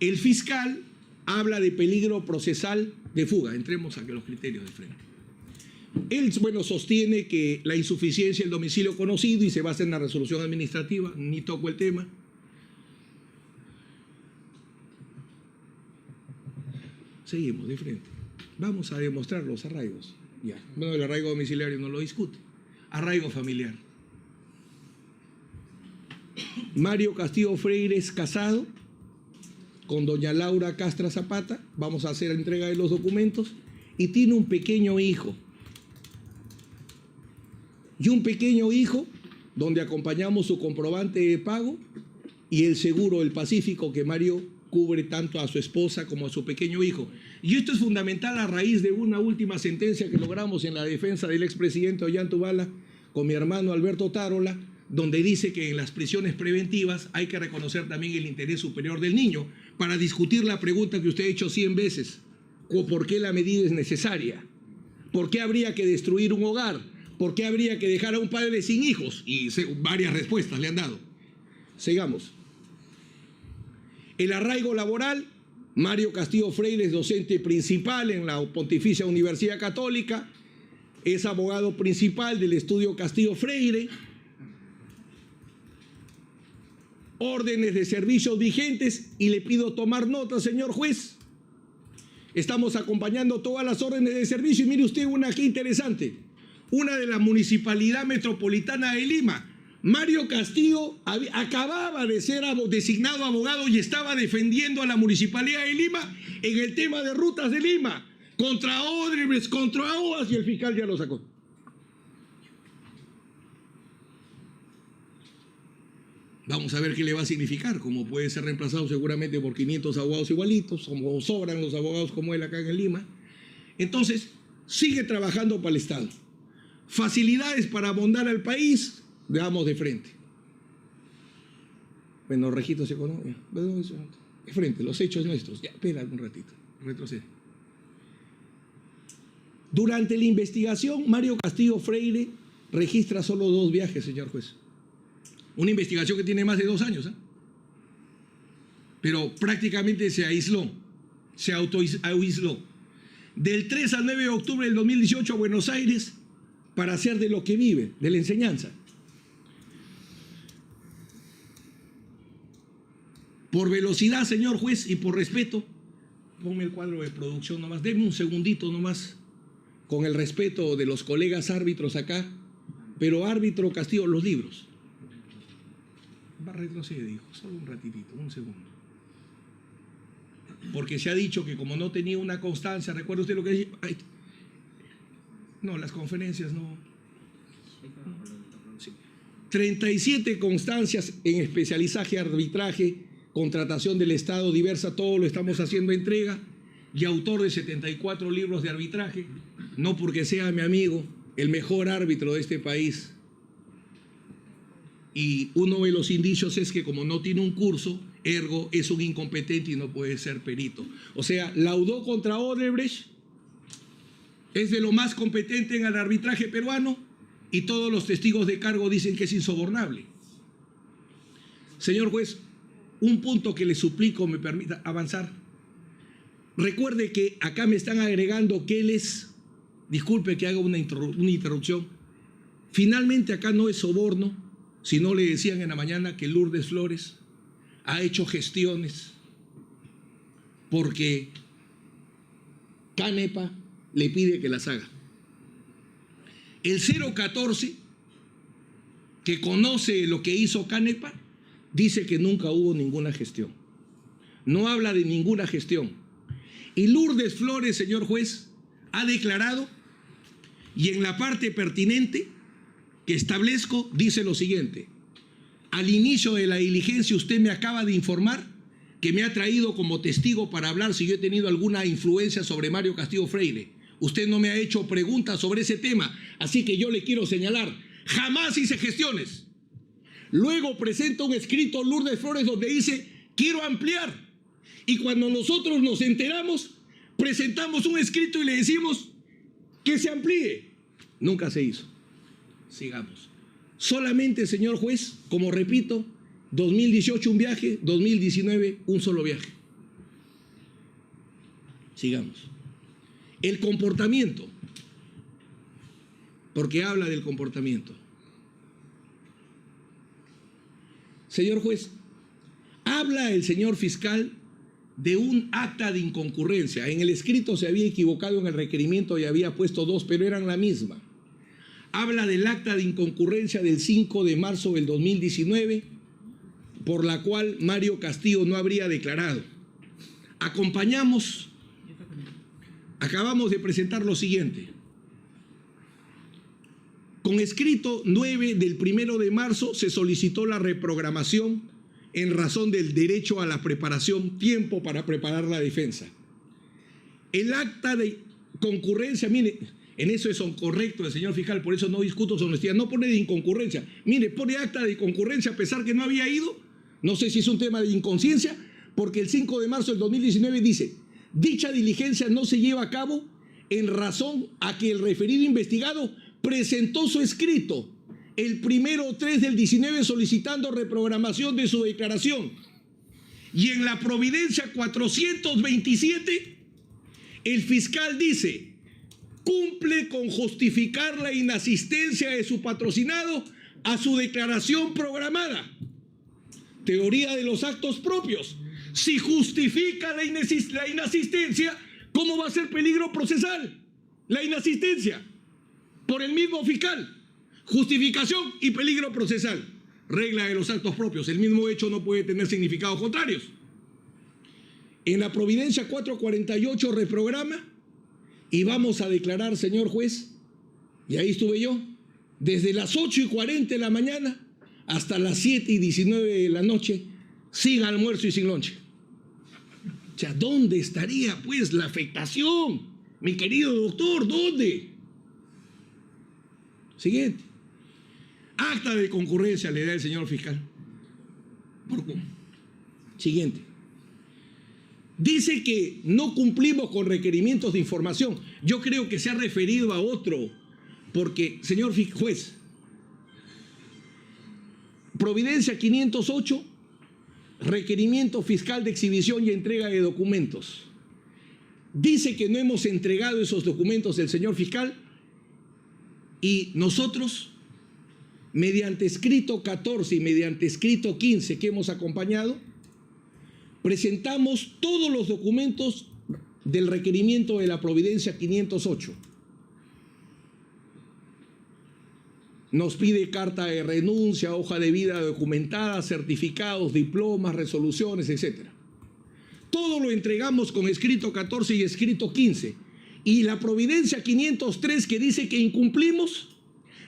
Speaker 1: El fiscal habla de peligro procesal de fuga. Entremos a los criterios de frente. Él, sostiene que la insuficiencia del domicilio conocido y se basa en la resolución administrativa, ni toco el tema. Seguimos de frente. Vamos a demostrar los arraigos. Ya. Bueno, el arraigo domiciliario no lo discute. Arraigo familiar. Mario Castillo Freire es casado con doña Laura Castra Zapata. Vamos a hacer entrega de los documentos. Y tiene un pequeño hijo. Y un pequeño hijo donde acompañamos su comprobante de pago y el seguro del Pacífico que Mario cubre tanto a su esposa como a su pequeño hijo. Y esto es fundamental a raíz de una última sentencia que logramos en la defensa del expresidente Ollantaytamala con mi hermano Alberto Tarola, donde dice que en las prisiones preventivas hay que reconocer también el interés superior del niño para discutir la pregunta que usted ha hecho 100 veces. ¿Por qué la medida es necesaria? ¿Por qué habría que destruir un hogar? ¿Por qué habría que dejar a un padre sin hijos? Y varias respuestas le han dado. Sigamos. El arraigo laboral, Mario Castillo Freire es docente principal en la Pontificia Universidad Católica, es abogado principal del estudio Castillo Freire, órdenes de servicios vigentes, y le pido tomar nota, señor juez. Estamos acompañando todas las órdenes de servicio y mire usted una aquí interesante, una de la Municipalidad Metropolitana de Lima. Mario Castillo acababa de ser designado abogado y estaba defendiendo a la Municipalidad de Lima en el tema de rutas de Lima, contra Odebrecht, contra OAS, y el fiscal ya lo sacó. Vamos a ver qué le va a significar, como puede ser reemplazado seguramente por 500 abogados igualitos, como sobran los abogados como él acá en Lima. Entonces, sigue trabajando para el Estado. Facilidades para abondar al país, veamos de frente. Bueno, registros económicos, de frente, los hechos nuestros. Ya, espera un ratito, retrocede. Durante la investigación, Mario Castillo Freire registra solo 2 viajes, señor juez. Una investigación que tiene más de 2 años, ¿eh? Pero prácticamente se aisló, se autoaisló. Del 3 al 9 de octubre del 2018 a Buenos Aires para hacer de lo que vive, de la enseñanza. Por velocidad, señor juez, y por respeto, ponme el cuadro de producción nomás, denme un segundito nomás, con el respeto de los colegas árbitros acá, pero árbitro Castillo, los libros. Va a retroceder, dijo, solo un ratitito, un segundo. Porque se ha dicho que como no tenía una constancia, ¿recuerda usted lo que dice? No, las conferencias no. Sí. 37 constancias en especializaje, arbitraje, contratación del Estado diversa, todo lo estamos haciendo entrega, y autor de 74 libros de arbitraje, no porque sea mi amigo, el mejor árbitro de este país. Y uno de los indicios es que como no tiene un curso, ergo es un incompetente y no puede ser perito. O sea, laudó contra Odebrecht, es de lo más competente en el arbitraje peruano, y todos los testigos de cargo dicen que es insobornable. Señor juez, un punto que le suplico me permita avanzar. Recuerde que acá me están agregando que él es, disculpe que haga una interrupción, finalmente acá no es soborno, sino le decían en la mañana que Lourdes Flores ha hecho gestiones porque Canepa le pide que las haga. El 014, que conoce lo que hizo Canepa, dice que nunca hubo ninguna gestión. No habla de ninguna gestión. Y Lourdes Flores, señor juez, ha declarado, y en la parte pertinente que establezco, dice lo siguiente: al inicio de la diligencia usted me acaba de informar que me ha traído como testigo para hablar si yo he tenido alguna influencia sobre Mario Castillo Freire. Usted no me ha hecho preguntas sobre ese tema, así que yo le quiero señalar, jamás hice gestiones. Luego presenta un escrito Lourdes Flores donde dice, quiero ampliar. Y cuando nosotros nos enteramos, presentamos un escrito y le decimos que se amplíe. Nunca se hizo. Sigamos. Solamente, señor juez, como repito, 2018 un viaje, 2019 un solo viaje. Sigamos. El comportamiento, porque habla del comportamiento. Señor juez, habla el señor fiscal de un acta de inconcurrencia. En el escrito se había equivocado en el requerimiento y había puesto 2, pero eran la misma. Habla del acta de inconcurrencia del 5 de marzo del 2019, por la cual Mario Castillo no habría declarado. Acabamos de presentar lo siguiente. Con escrito 9 del 1 de marzo se solicitó la reprogramación en razón del derecho a la preparación, tiempo para preparar la defensa. El acta de concurrencia, mire, en eso es correcto el señor fiscal, por eso no discuto su honestidad, no pone de inconcurrencia, mire, pone acta de concurrencia a pesar que no había ido, no sé si es un tema de inconsciencia, porque el 5 de marzo del 2019 dice, dicha diligencia no se lleva a cabo en razón a que el referido investigado presentó su escrito el 1/3 del 19 solicitando reprogramación de su declaración. Y en la providencia 427, el fiscal dice, cumple con justificar la inasistencia de su patrocinado a su declaración programada. Teoría de los actos propios. Si justifica la inasistencia, ¿cómo va a ser peligro procesal? La inasistencia por el mismo fiscal. Justificación y peligro procesal. Regla de los actos propios. El mismo hecho no puede tener significados contrarios. En la providencia 448 reprograma y vamos a declarar, señor juez, y ahí estuve yo, desde las 8:40 de la mañana hasta las 7:19 de la noche, sin almuerzo y sin lonche. O sea, ¿dónde estaría pues la afectación? Mi querido doctor, ¿dónde? Siguiente. Acta de concurrencia le da el señor fiscal. Siguiente. Dice que no cumplimos con requerimientos de información. Yo creo que se ha referido a otro, porque, señor juez, Providencia 508, requerimiento fiscal de exhibición y entrega de documentos. Dice que no hemos entregado esos documentos del señor fiscal y nosotros, mediante escrito 14 y mediante escrito 15 que hemos acompañado, presentamos todos los documentos del requerimiento de la Providencia 508. Nos pide carta de renuncia, hoja de vida documentada, certificados, diplomas, resoluciones, etc. Todo lo entregamos con escrito 14 y escrito 15. Y la Providencia 503 que dice que incumplimos,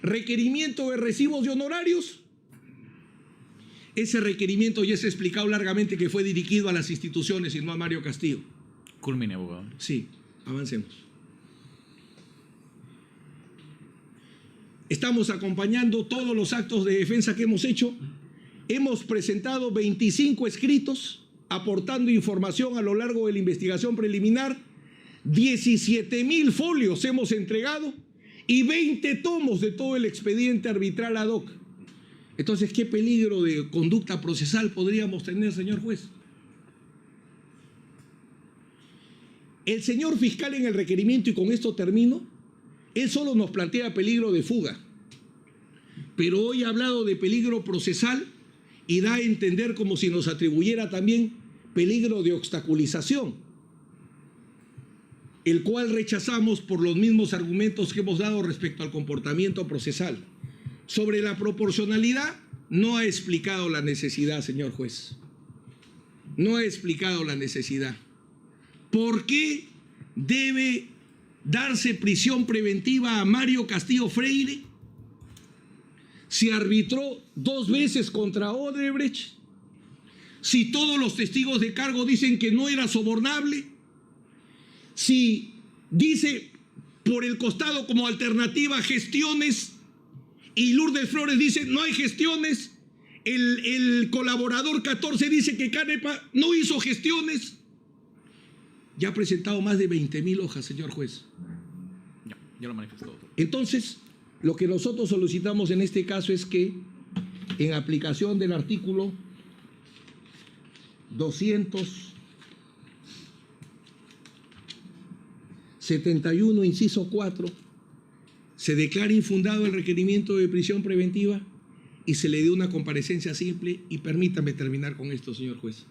Speaker 1: requerimiento de recibos de honorarios. Ese requerimiento ya se ha explicado largamente que fue dirigido a las instituciones y no a Mario Castillo.
Speaker 2: Culmine, abogado.
Speaker 1: Sí, avancemos. Estamos acompañando todos los actos de defensa que hemos hecho. Hemos presentado 25 escritos aportando información a lo largo de la investigación preliminar. 17,000 folios hemos entregado y 20 tomos de todo el expediente arbitral ad hoc. Entonces, ¿qué peligro de conducta procesal podríamos tener, señor juez? El señor fiscal en el requerimiento, y con esto termino, él solo nos plantea peligro de fuga, pero hoy ha hablado de peligro procesal y da a entender como si nos atribuyera también peligro de obstaculización, el cual rechazamos por los mismos argumentos que hemos dado respecto al comportamiento procesal. Sobre la proporcionalidad, no ha explicado la necesidad, señor juez. No ha explicado la necesidad. ¿Por qué debe darse prisión preventiva a Mario Castillo Freire? Si arbitró 2 veces contra Odebrecht, si todos los testigos de cargo dicen que no era sobornable, si dice por el costado como alternativa gestiones y Lourdes Flores dice no hay gestiones, el colaborador 14 dice que Canepa no hizo gestiones. Ya ha presentado más de 20,000 hojas, señor juez.
Speaker 2: Ya lo manifestó.
Speaker 1: Entonces, lo que nosotros solicitamos en este caso es que, en aplicación del artículo 271, inciso 4, se declare infundado el requerimiento de prisión preventiva y se le dé una comparecencia simple. Y permítame terminar con esto, señor juez.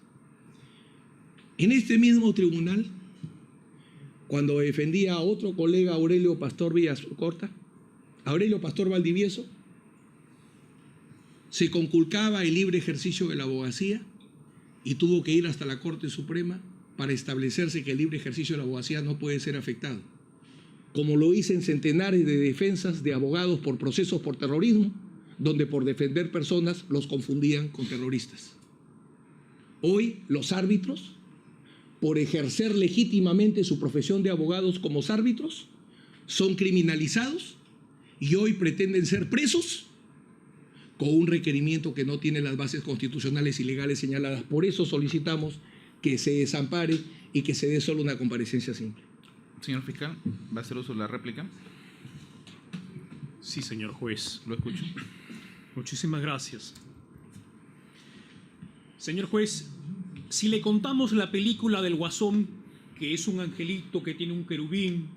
Speaker 1: En este mismo tribunal, cuando defendía a otro colega, Aurelio Pastor Valdivieso, se conculcaba el libre ejercicio de la abogacía y tuvo que ir hasta la Corte Suprema para establecerse que el libre ejercicio de la abogacía no puede ser afectado, como lo dicen centenares de defensas de abogados por procesos por terrorismo, donde por defender personas los confundían con terroristas. Hoy los árbitros, por ejercer legítimamente su profesión de abogados como árbitros, son criminalizados y hoy pretenden ser presos con un requerimiento que no tiene las bases constitucionales y legales señaladas. Por eso solicitamos que se desampare y que se dé solo una comparecencia simple.
Speaker 2: Señor fiscal, ¿va a hacer uso de la réplica?
Speaker 3: Sí, señor juez.
Speaker 2: Lo escucho.
Speaker 3: Muchísimas gracias. Señor juez, si le contamos la película del Guasón, que es un angelito que tiene un querubín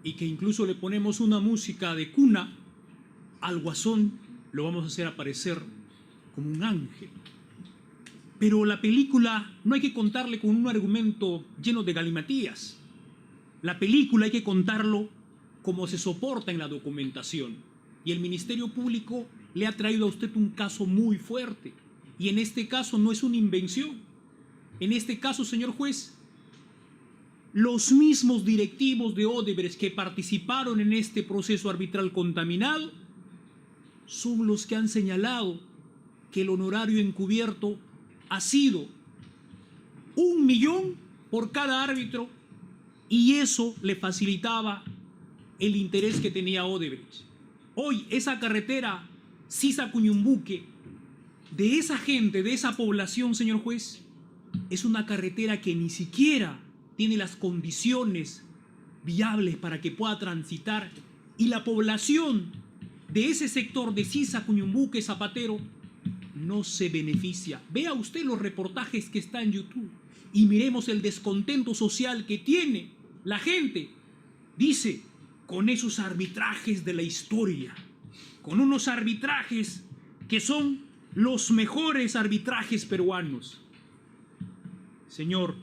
Speaker 3: y que incluso le ponemos una música de cuna, al Guasón lo vamos a hacer aparecer como un ángel. Pero la película no hay que contarle con un argumento lleno de galimatías. La película hay que contarlo como se soporta en la documentación. Y el Ministerio Público le ha traído a usted un caso muy fuerte. Y en este caso no es una invención. En este caso, señor juez, los mismos directivos de Odebrecht que participaron en este proceso arbitral contaminado son los que han señalado que el honorario encubierto ha sido 1 millón por cada árbitro y eso le facilitaba el interés que tenía Odebrecht. Hoy esa carretera Sisa-Cuñumbuque, de esa gente, de esa población, señor juez, es una carretera que ni siquiera tiene las condiciones viables para que pueda transitar, y la población de ese sector de Sisa, Cuñumbuque, Zapatero no se beneficia. Vea usted los reportajes que está en YouTube y miremos el descontento social que tiene la gente. Dice, con esos arbitrajes de la historia, con unos arbitrajes que son los mejores arbitrajes peruanos. Señor,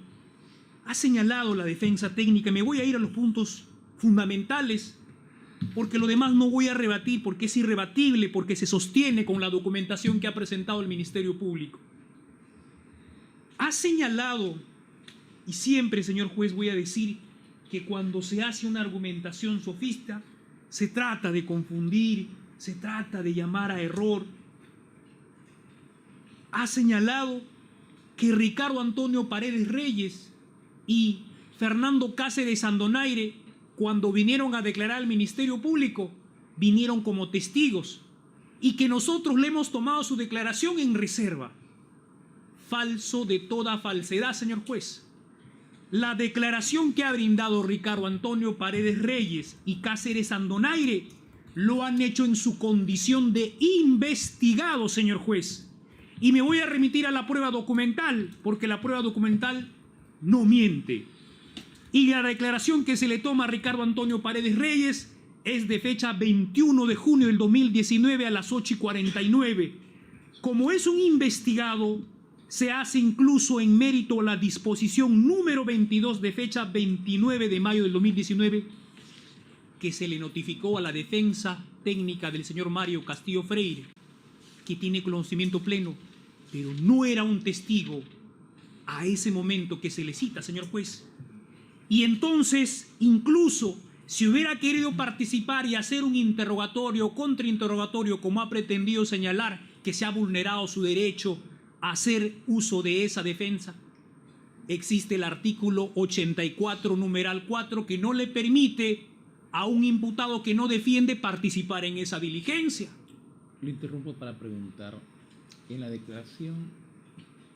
Speaker 3: ha señalado la defensa técnica. Me voy a ir a los puntos fundamentales, porque lo demás no voy a rebatir, porque es irrebatible, porque se sostiene con la documentación que ha presentado el Ministerio Público. Ha señalado, y siempre, señor juez, voy a decir que cuando se hace una argumentación sofista, se trata de confundir, se trata de llamar a error. Ha señalado que Ricardo Antonio Paredes Reyes y Fernando Cáceres Andonaire, cuando vinieron a declarar al Ministerio Público, vinieron como testigos y que nosotros le hemos tomado su declaración en reserva. Falso de toda falsedad, señor juez. La declaración que ha brindado Ricardo Antonio Paredes Reyes y Cáceres Andonaire lo han hecho en su condición de investigado, señor juez. Y me voy a remitir a la prueba documental, porque la prueba documental no miente. Y la declaración que se le toma a Ricardo Antonio Paredes Reyes es de fecha 21 de junio del 2019 a las 8:49. Como es un investigado, se hace incluso en mérito a la disposición número 22 de fecha 29 de mayo del 2019, que se le notificó a la defensa técnica del señor Mario Castillo Freire, que tiene conocimiento pleno, pero no era un testigo a ese momento que se le cita, señor juez. Y entonces, incluso si hubiera querido participar y hacer un interrogatorio o contrainterrogatorio, como ha pretendido señalar que se ha vulnerado su derecho a hacer uso de esa defensa, existe el artículo 84, numeral 4, que no le permite a un imputado que no defiende participar en esa diligencia.
Speaker 2: Lo interrumpo para preguntar, en la declaración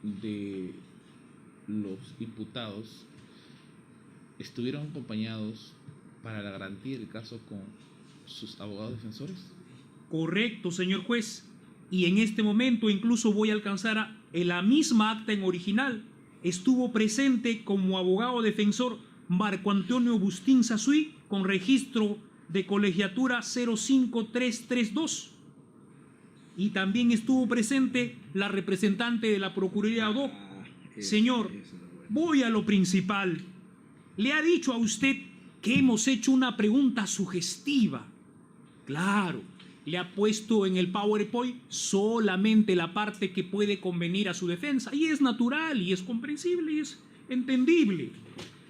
Speaker 2: de los imputados, ¿estuvieron acompañados para la garantía del caso con sus abogados defensores?
Speaker 3: Correcto, señor juez. Y en este momento incluso voy a alcanzar en la misma acta en original. Estuvo presente como abogado defensor Marco Antonio Bustín Sasuí, con registro de colegiatura 05332. Y también estuvo presente la representante de la Procuraduría ad hoc. Señor, voy a lo principal. Le ha dicho a usted que hemos hecho una pregunta sugestiva. Claro, le ha puesto en el PowerPoint solamente la parte que puede convenir a su defensa. Y es natural, y es comprensible, y es entendible.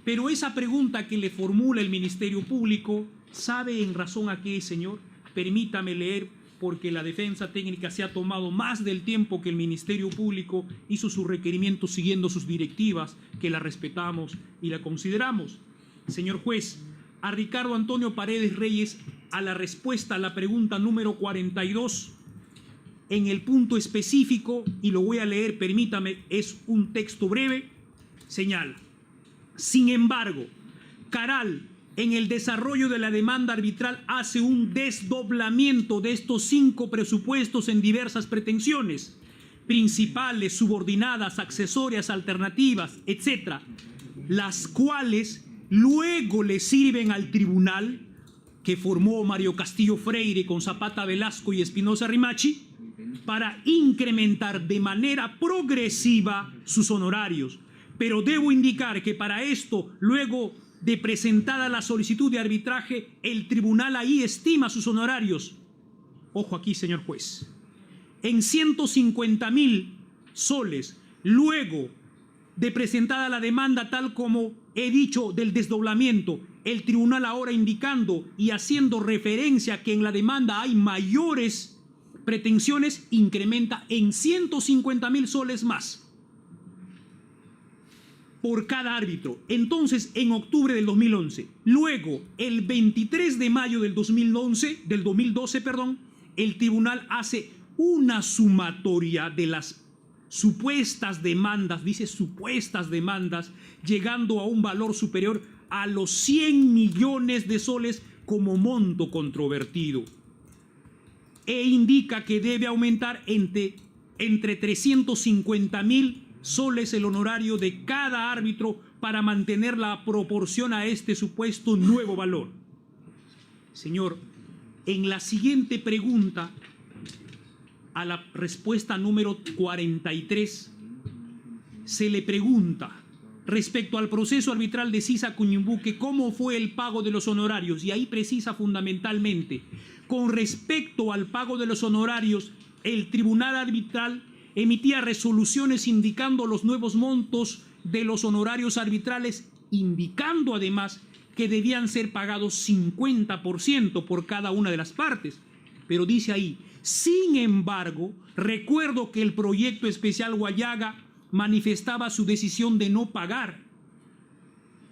Speaker 3: Pero esa pregunta que le formula el Ministerio Público, ¿sabe en razón a qué, señor? Permítame leer, porque la defensa técnica se ha tomado más del tiempo que el Ministerio Público hizo sus requerimientos siguiendo sus directivas, que la respetamos y la consideramos. Señor juez, a Ricardo Antonio Paredes Reyes, a la respuesta a la pregunta número 42, en el punto específico, y lo voy a leer, permítame, es un texto breve, señala: sin embargo, Caral, en el desarrollo de la demanda arbitral, hace un desdoblamiento de estos 5 presupuestos en diversas pretensiones, principales, subordinadas, accesorias, alternativas, etc., las cuales luego le sirven al tribunal que formó Mario Castillo Freire con Zapata Velasco y Espinosa Rimachi para incrementar de manera progresiva sus honorarios. Pero debo indicar que para esto, luego de presentada la solicitud de arbitraje, el tribunal ahí estima sus honorarios. Ojo aquí, señor juez. En 150.000 soles, luego de presentada la demanda, tal como he dicho del desdoblamiento, el tribunal ahora indicando y haciendo referencia a que en la demanda hay mayores pretensiones, incrementa en 150.000 soles más por cada árbitro. Entonces, en octubre del 2011, luego el 23 de mayo del 2012, el tribunal hace una sumatoria de las supuestas demandas, dice supuestas demandas, llegando a un valor superior a los 100 millones de soles como monto controvertido. E indica que debe aumentar entre 350.000 soles el honorario de cada árbitro para mantener la proporción a este supuesto nuevo valor. Señor, en la siguiente pregunta, a la respuesta número 43, se le pregunta respecto al proceso arbitral de Sisa Cuñumbuque, ¿cómo fue el pago de los honorarios? Y ahí precisa fundamentalmente, con respecto al pago de los honorarios, el tribunal arbitral emitía resoluciones indicando los nuevos montos de los honorarios arbitrales, indicando además que debían ser pagados 50% por cada una de las partes. Pero dice ahí, sin embargo, recuerdo que el proyecto especial Guayaga manifestaba su decisión de no pagar,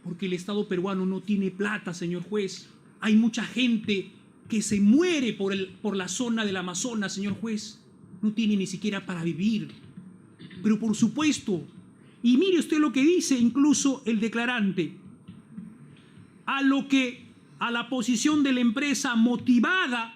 Speaker 3: porque el Estado peruano no tiene plata, señor juez. Hay mucha gente que se muere por la zona del Amazonas, señor juez. No tiene ni siquiera para vivir. Pero por supuesto, y mire usted lo que dice incluso el declarante, a la posición de la empresa motivada,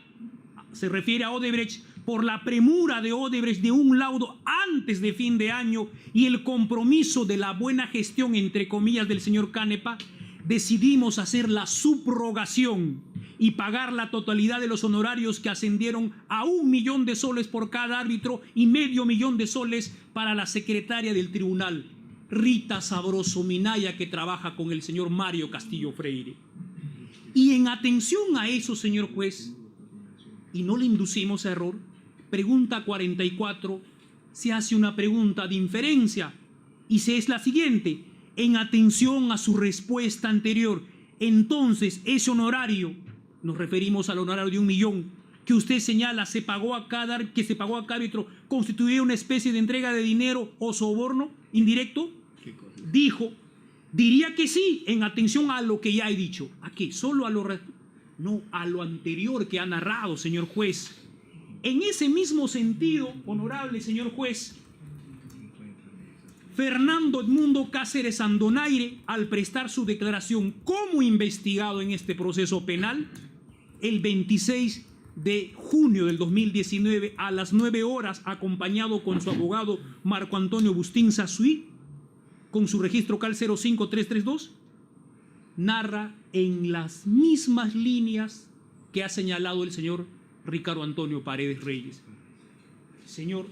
Speaker 3: se refiere a Odebrecht, por la premura de Odebrecht de un laudo antes de fin de año y el compromiso de la buena gestión, entre comillas, del señor Canepa, decidimos hacer la subrogación y pagar la totalidad de los honorarios, que ascendieron a 1 millón de soles por cada árbitro y medio millón de soles para la secretaria del tribunal, Rita Sabroso Minaya, que trabaja con el señor Mario Castillo Freire. Y en atención a eso, señor juez, y no le inducimos a error, pregunta 44, se hace una pregunta de inferencia y se es la siguiente: en atención a su respuesta anterior, entonces ese honorario, nos referimos al honorario de 1 millón que usted señala que se pagó a cada árbitro, ¿constituía una especie de entrega de dinero o soborno indirecto? Dijo, diría que sí, en atención a lo que ya he dicho. ¿A qué? Solo a no, a lo anterior que ha narrado, señor juez. En ese mismo sentido, honorable señor juez, Fernando Edmundo Cáceres Andonaire, al prestar su declaración como investigado en este proceso penal, el 26 de junio del 2019, a las 9 horas, acompañado con su abogado Marco Antonio Bustín Sasuí, con su registro CAL 05332, narra en las mismas líneas que ha señalado el señor Ricardo Antonio Paredes Reyes. Señor,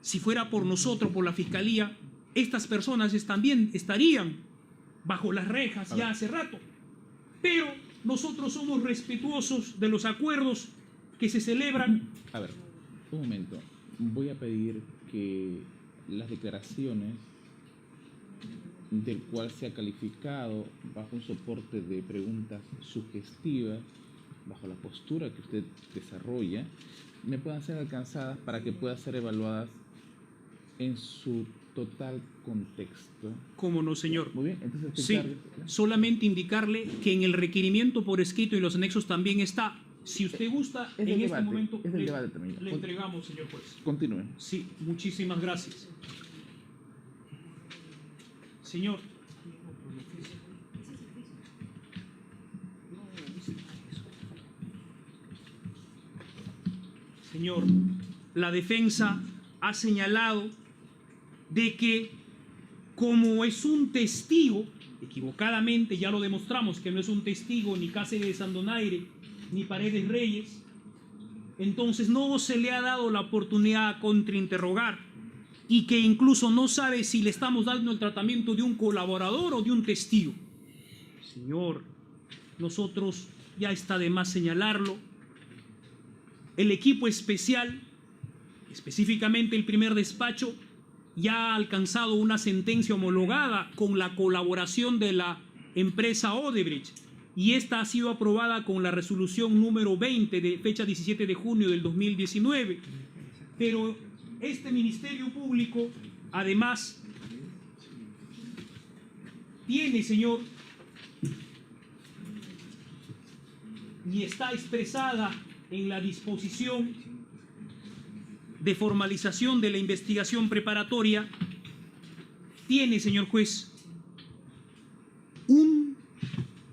Speaker 3: si fuera por nosotros, por la Fiscalía, estas personas también estarían bajo las rejas ya hace rato. Pero nosotros somos respetuosos de los acuerdos que se celebran.
Speaker 2: A ver, un momento. Voy a pedir que las declaraciones del cual se ha calificado bajo un soporte de preguntas sugestivas, bajo la postura que usted desarrolla, me puedan ser alcanzadas para que puedan ser evaluadas en su total contexto.
Speaker 3: ¿Cómo no, señor?
Speaker 2: Muy bien, entonces
Speaker 3: sí, solamente indicarle que en el requerimiento por escrito y los anexos también está. Si usted gusta, en este momento le entregamos, señor juez.
Speaker 2: Continúe.
Speaker 3: Sí, muchísimas gracias. Señor. Señor, la defensa ha señalado de que, como es un testigo, equivocadamente ya lo demostramos que no es un testigo ni Cáceres Andonaire ni Paredes Reyes, entonces no se le ha dado la oportunidad a contrainterrogar, y que incluso no sabe si le estamos dando el tratamiento de un colaborador o de un testigo. Señor, nosotros, ya está de más señalarlo, el equipo especial, específicamente el primer despacho, ya ha alcanzado una sentencia homologada con la colaboración de la empresa Odebrecht, y esta ha sido aprobada con la resolución número 20 de fecha 17 de junio del 2019. Pero este Ministerio Público, además, tiene, señor, y está expresada en la disposición de formalización de la investigación preparatoria tiene, señor juez, un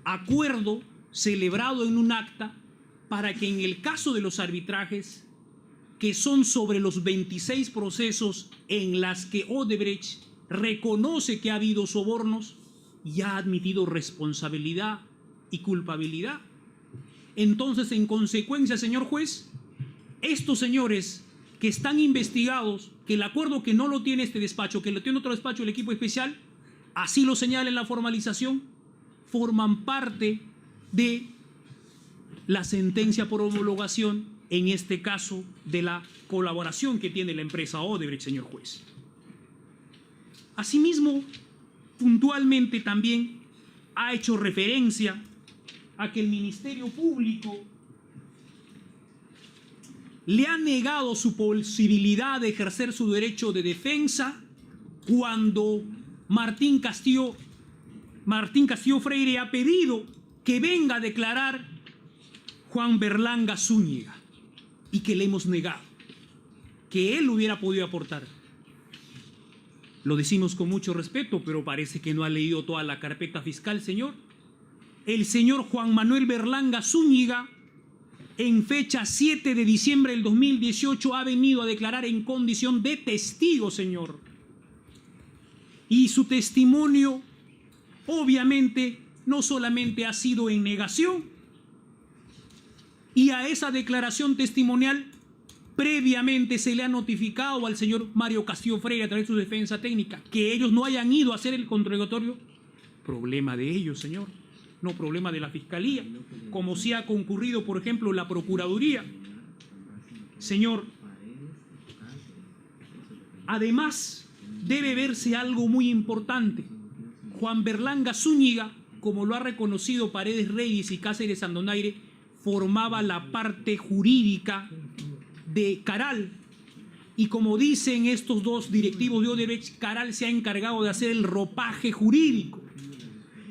Speaker 3: acuerdo celebrado en un acta para que en el caso de los arbitrajes, que son sobre los 26 procesos en las que Odebrecht reconoce que ha habido sobornos y ha admitido responsabilidad y culpabilidad. Entonces, en consecuencia, señor juez, estos señores que están investigados, que el acuerdo que no lo tiene este despacho, que lo tiene otro despacho, el equipo especial, así lo señala en la formalización, forman parte de la sentencia por homologación, en este caso de la colaboración que tiene la empresa Odebrecht, señor juez. Asimismo, puntualmente también ha hecho referencia a que el Ministerio Público le ha negado su posibilidad de ejercer su derecho de defensa cuando Martín Castillo Freire ha pedido que venga a declarar Juan Berlanga Zúñiga, y que le hemos negado que él hubiera podido aportar. Lo decimos con mucho respeto, pero parece que no ha leído toda la carpeta fiscal, señor. El señor Juan Manuel Berlanga Zúñiga, en fecha 7 de diciembre del 2018, ha venido a declarar en condición de testigo, señor. Y su testimonio, obviamente, no solamente ha sido en negación, y a esa declaración testimonial previamente se le ha notificado al señor Mario Castillo Freire a través de su defensa técnica que ellos no hayan ido a hacer el contradictorio. Problema de ellos, señor, no problema de la Fiscalía, como sí ha concurrido, por ejemplo, la Procuraduría. Señor, además debe verse algo muy importante. Juan Berlanga Zúñiga, como lo ha reconocido Paredes Reyes y Cáceres Sandonaire, formaba la parte jurídica de Caral, y como dicen estos dos directivos de Odebrecht, Caral se ha encargado de hacer el ropaje jurídico,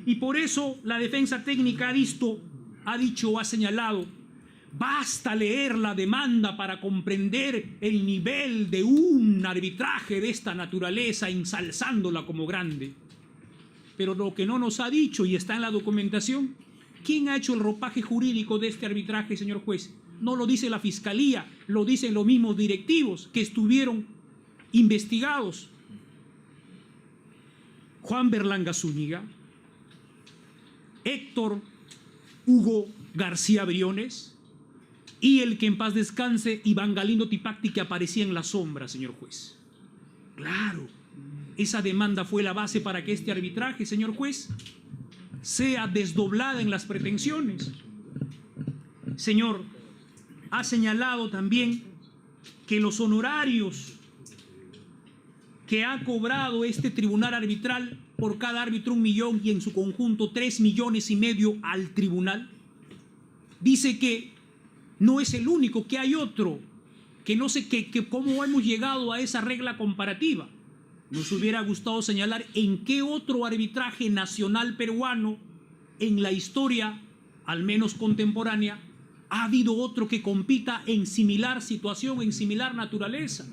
Speaker 3: y por eso la defensa técnica ha señalado: basta leer la demanda para comprender el nivel de un arbitraje de esta naturaleza, ensalzándola como grande. Pero lo que no nos ha dicho, y está en la documentación, ¿quién ha hecho el ropaje jurídico de este arbitraje, señor juez? No lo dice la Fiscalía, lo dicen los mismos directivos que estuvieron investigados. Juan Berlanga Zúñiga, Héctor Hugo García Briones y el que en paz descanse, Iván Galindo Tipacti, que aparecía en la sombra, señor juez. Claro, esa demanda fue la base para que este arbitraje, señor juez, sea desdoblada en las pretensiones. Señor, ha señalado también que los honorarios que ha cobrado este tribunal arbitral, por cada árbitro 1 millón y en su conjunto 3,5 millones al tribunal, dice que no es el único, que hay otro, que no sé cómo hemos llegado a esa regla comparativa. Nos hubiera gustado señalar en qué otro arbitraje nacional peruano en la historia, al menos contemporánea, ha habido otro que compita en similar situación, en similar naturaleza.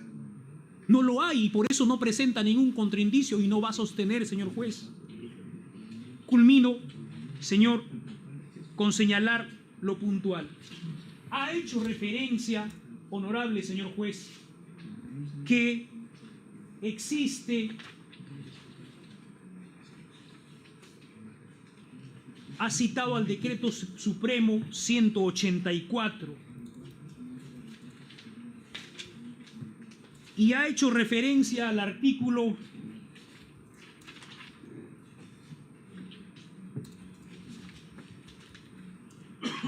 Speaker 3: No lo hay, y por eso no presenta ningún contraindicio y no va a sostener, señor juez. Culmino, señor, con señalar lo puntual. Ha hecho referencia, honorable señor juez, que existe, ha citado al decreto supremo 184 y ha hecho referencia al artículo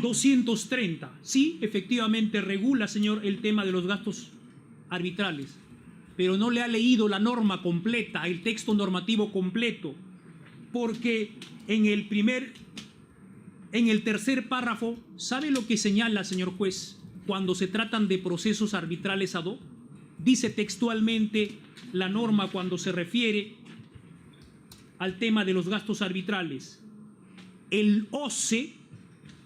Speaker 3: 230. Sí, efectivamente regula, señor, el tema de los gastos arbitrales, pero no le ha leído la norma completa, el texto normativo completo, porque en el tercer párrafo, ¿sabe lo que señala, señor juez, cuando se tratan de procesos arbitrales ad hoc? Dice textualmente la norma cuando se refiere al tema de los gastos arbitrales: el OCE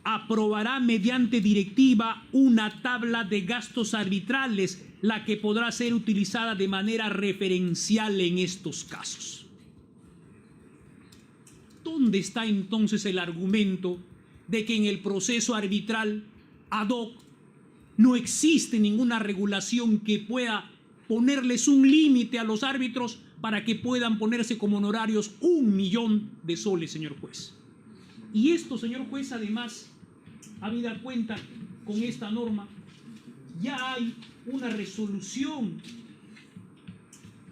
Speaker 3: aprobará mediante directiva una tabla de gastos arbitrales, la que podrá ser utilizada de manera referencial en estos casos. ¿Dónde está entonces el argumento de que en el proceso arbitral ad hoc no existe ninguna regulación que pueda ponerles un límite a los árbitros para que puedan ponerse como honorarios 1 millón de soles, señor juez? Y esto, señor juez, además, habida cuenta con esta norma, ya hay una resolución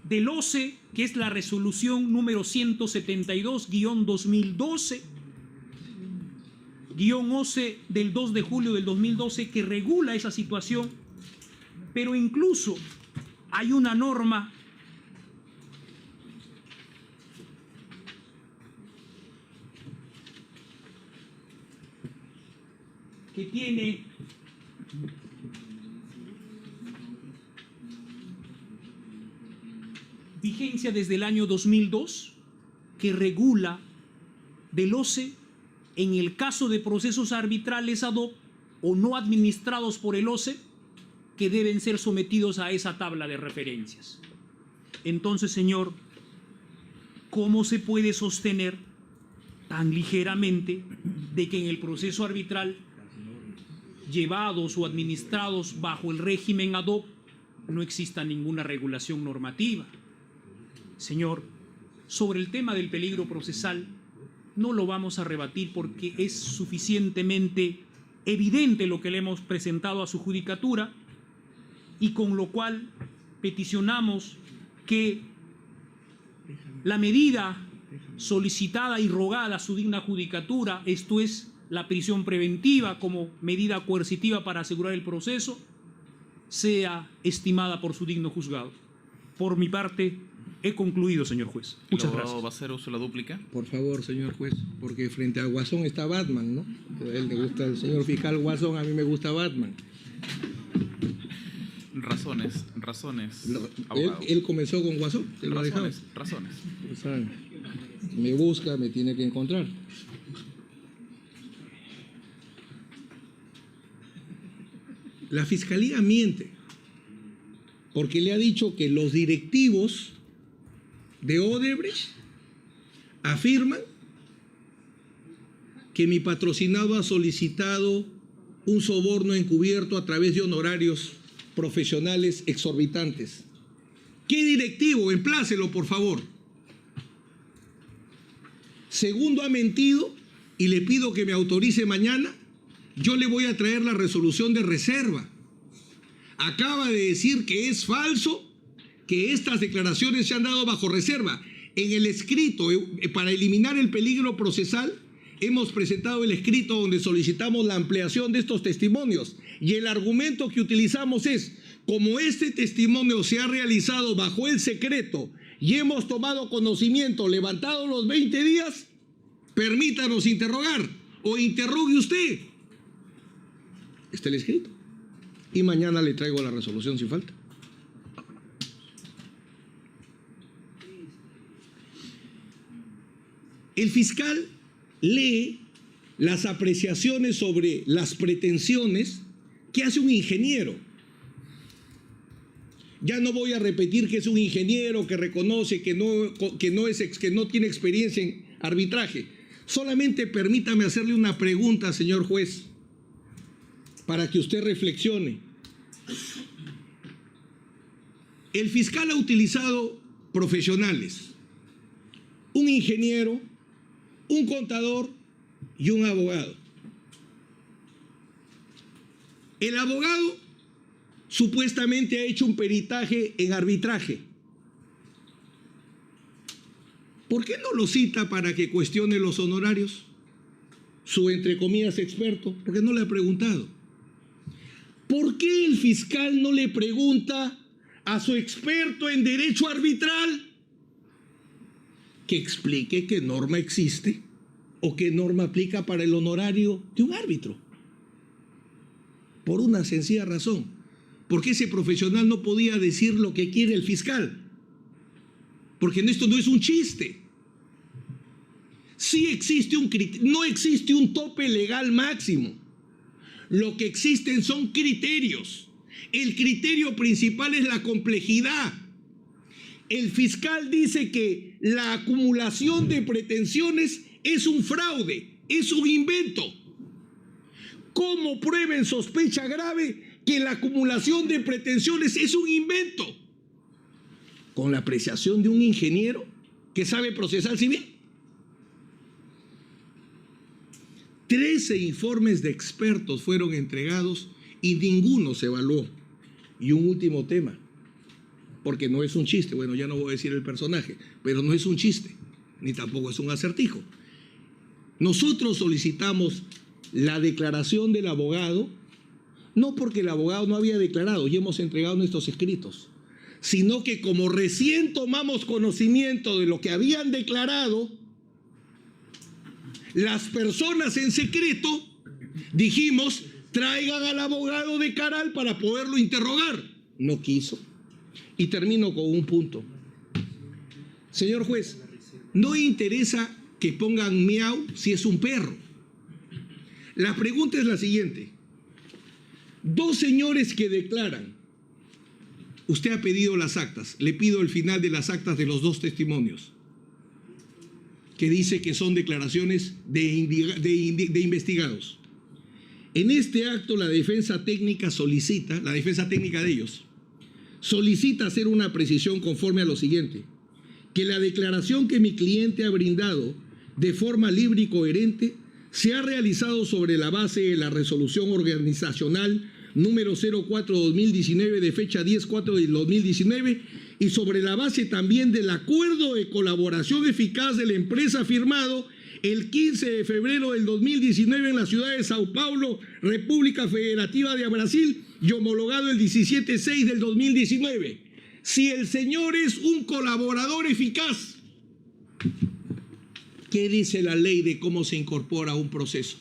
Speaker 3: del OCE, que es la resolución número 172-2012, OCE del 2 de julio del 2012, que regula esa situación, pero incluso hay una norma que tiene vigencia desde el año 2002, que regula del OCE en el caso de procesos arbitrales ad hoc o no administrados por el OCE, que deben ser sometidos a esa tabla de referencias. Entonces, señor, ¿cómo se puede sostener tan ligeramente de que en el proceso arbitral, llevados o administrados bajo el régimen ad hoc, no exista ninguna regulación normativa? Señor, sobre el tema del peligro procesal, no lo vamos a rebatir porque es suficientemente evidente lo que le hemos presentado a su judicatura, y con lo cual peticionamos que la medida solicitada y rogada a su digna judicatura, esto es la prisión preventiva como medida coercitiva para asegurar el proceso, sea estimada por su digno juzgado. Por mi parte, he concluido, señor juez. Muchas gracias.
Speaker 2: ¿Va a hacer uso de la dúplica?
Speaker 1: Por favor, señor juez, porque frente a Guasón está Batman, ¿no? A él le gusta el señor fiscal Guasón, a mí me gusta Batman.
Speaker 2: Razones, abogado.
Speaker 1: Él comenzó con Guasón, ¿te lo ha dejado?
Speaker 2: Razones.
Speaker 1: O sea, me busca, me tiene que encontrar. La fiscalía miente, porque le ha dicho que los directivos de Odebrecht afirman que mi patrocinado ha solicitado un soborno encubierto a través de honorarios profesionales exorbitantes. ¿Qué directivo? Emplácelo, por favor. Segundo, ha mentido y le pido que me autorice mañana. Yo le voy a traer la resolución de reserva. Acaba de decir que es falso, que estas declaraciones se han dado bajo reserva. En el escrito, para eliminar el peligro procesal, hemos presentado el escrito donde solicitamos la ampliación de estos testimonios. Y el argumento que utilizamos es, como este testimonio se ha realizado bajo el secreto y hemos tomado conocimiento levantado los 20 días, permítanos interrogar o interrogue usted. Está el escrito. Y mañana le traigo la resolución sin falta. El fiscal lee las apreciaciones sobre las pretensiones que hace un ingeniero. Ya no voy a repetir que es un ingeniero que reconoce que no tiene experiencia en arbitraje. Solamente permítame hacerle una pregunta, señor juez, para que usted reflexione. El fiscal ha utilizado profesionales, un ingeniero, un contador y un abogado. El abogado supuestamente ha hecho un peritaje en arbitraje. ¿Por qué no lo cita para que cuestione los honorarios? Su, entre comillas, experto, porque no le ha preguntado. ¿Por qué el fiscal no le pregunta a su experto en derecho arbitral que explique qué norma existe o qué norma aplica para el honorario de un árbitro? Por una sencilla razón, porque ese profesional no podía decir lo que quiere el fiscal, porque esto no es un chiste. Sí existe no existe un tope legal máximo. Lo que existen son criterios. El criterio principal es la complejidad. El fiscal dice que la acumulación de pretensiones es un fraude, es un invento. ¿Cómo prueba en sospecha grave que la acumulación de pretensiones es un invento? Con la apreciación de un ingeniero que sabe procesar civil. 13 informes de expertos fueron entregados y ninguno se evaluó. Y un último tema, porque no es un chiste, bueno, ya no voy a decir el personaje, pero no es un chiste, ni tampoco es un acertijo. Nosotros solicitamos la declaración del abogado, no porque el abogado no había declarado y hemos entregado nuestros escritos, sino que como recién tomamos conocimiento de lo que habían declarado, las personas en secreto dijimos, traigan al abogado de Caral para poderlo interrogar. No quiso. Y termino con un punto. Señor juez, no interesa que pongan miau si es un perro. La pregunta es la siguiente. Dos señores que declaran. Usted ha pedido las actas. Le pido el final de las actas de los dos testimonios, que dice que son declaraciones de investigados. En este acto la defensa técnica solicita, la defensa técnica de ellos, solicita hacer una precisión conforme a lo siguiente: que la declaración que mi cliente ha brindado de forma libre y coherente se ha realizado sobre la base de la resolución organizacional número 04-2019 de fecha 10/4 del 2019 y sobre la base también del acuerdo de colaboración eficaz de la empresa firmado el 15 de febrero del 2019 en la ciudad de Sao Paulo, República Federativa de Brasil, y homologado el 17/6 del 2019. Si el señor es un colaborador eficaz, ¿qué dice la ley de cómo se incorpora un proceso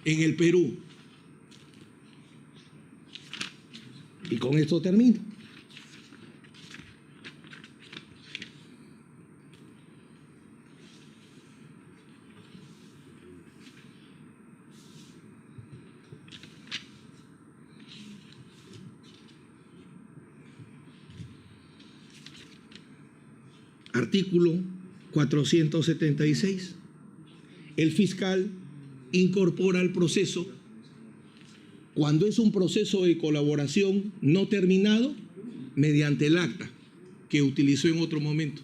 Speaker 1: en el Perú? Y con esto termino. Artículo 476. El fiscal incorpora al proceso cuando es un proceso de colaboración no terminado mediante el acta que utilizó en otro momento.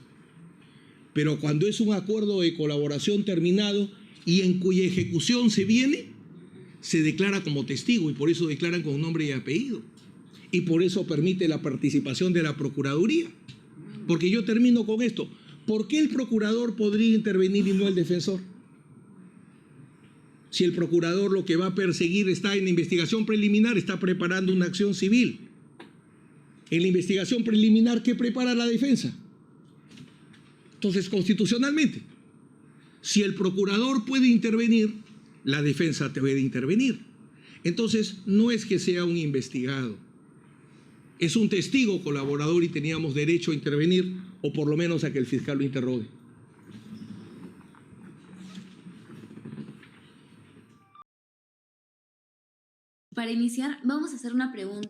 Speaker 1: Pero cuando es un acuerdo de colaboración terminado y en cuya ejecución se viene, se declara como testigo y por eso declaran con nombre y apellido. Y por eso permite la participación de la Procuraduría. Porque yo termino con esto. ¿Por qué el procurador podría intervenir y no el defensor? Si el procurador lo que va a perseguir está en la investigación preliminar, está preparando una acción civil. En la investigación preliminar, ¿qué prepara la defensa? Entonces, constitucionalmente, si el procurador puede intervenir, la defensa debe intervenir. Entonces, no es que sea un investigado. Es un testigo colaborador y teníamos derecho a intervenir, o por lo menos a que el fiscal lo interrogue.
Speaker 4: Para iniciar, vamos a hacer una pregunta.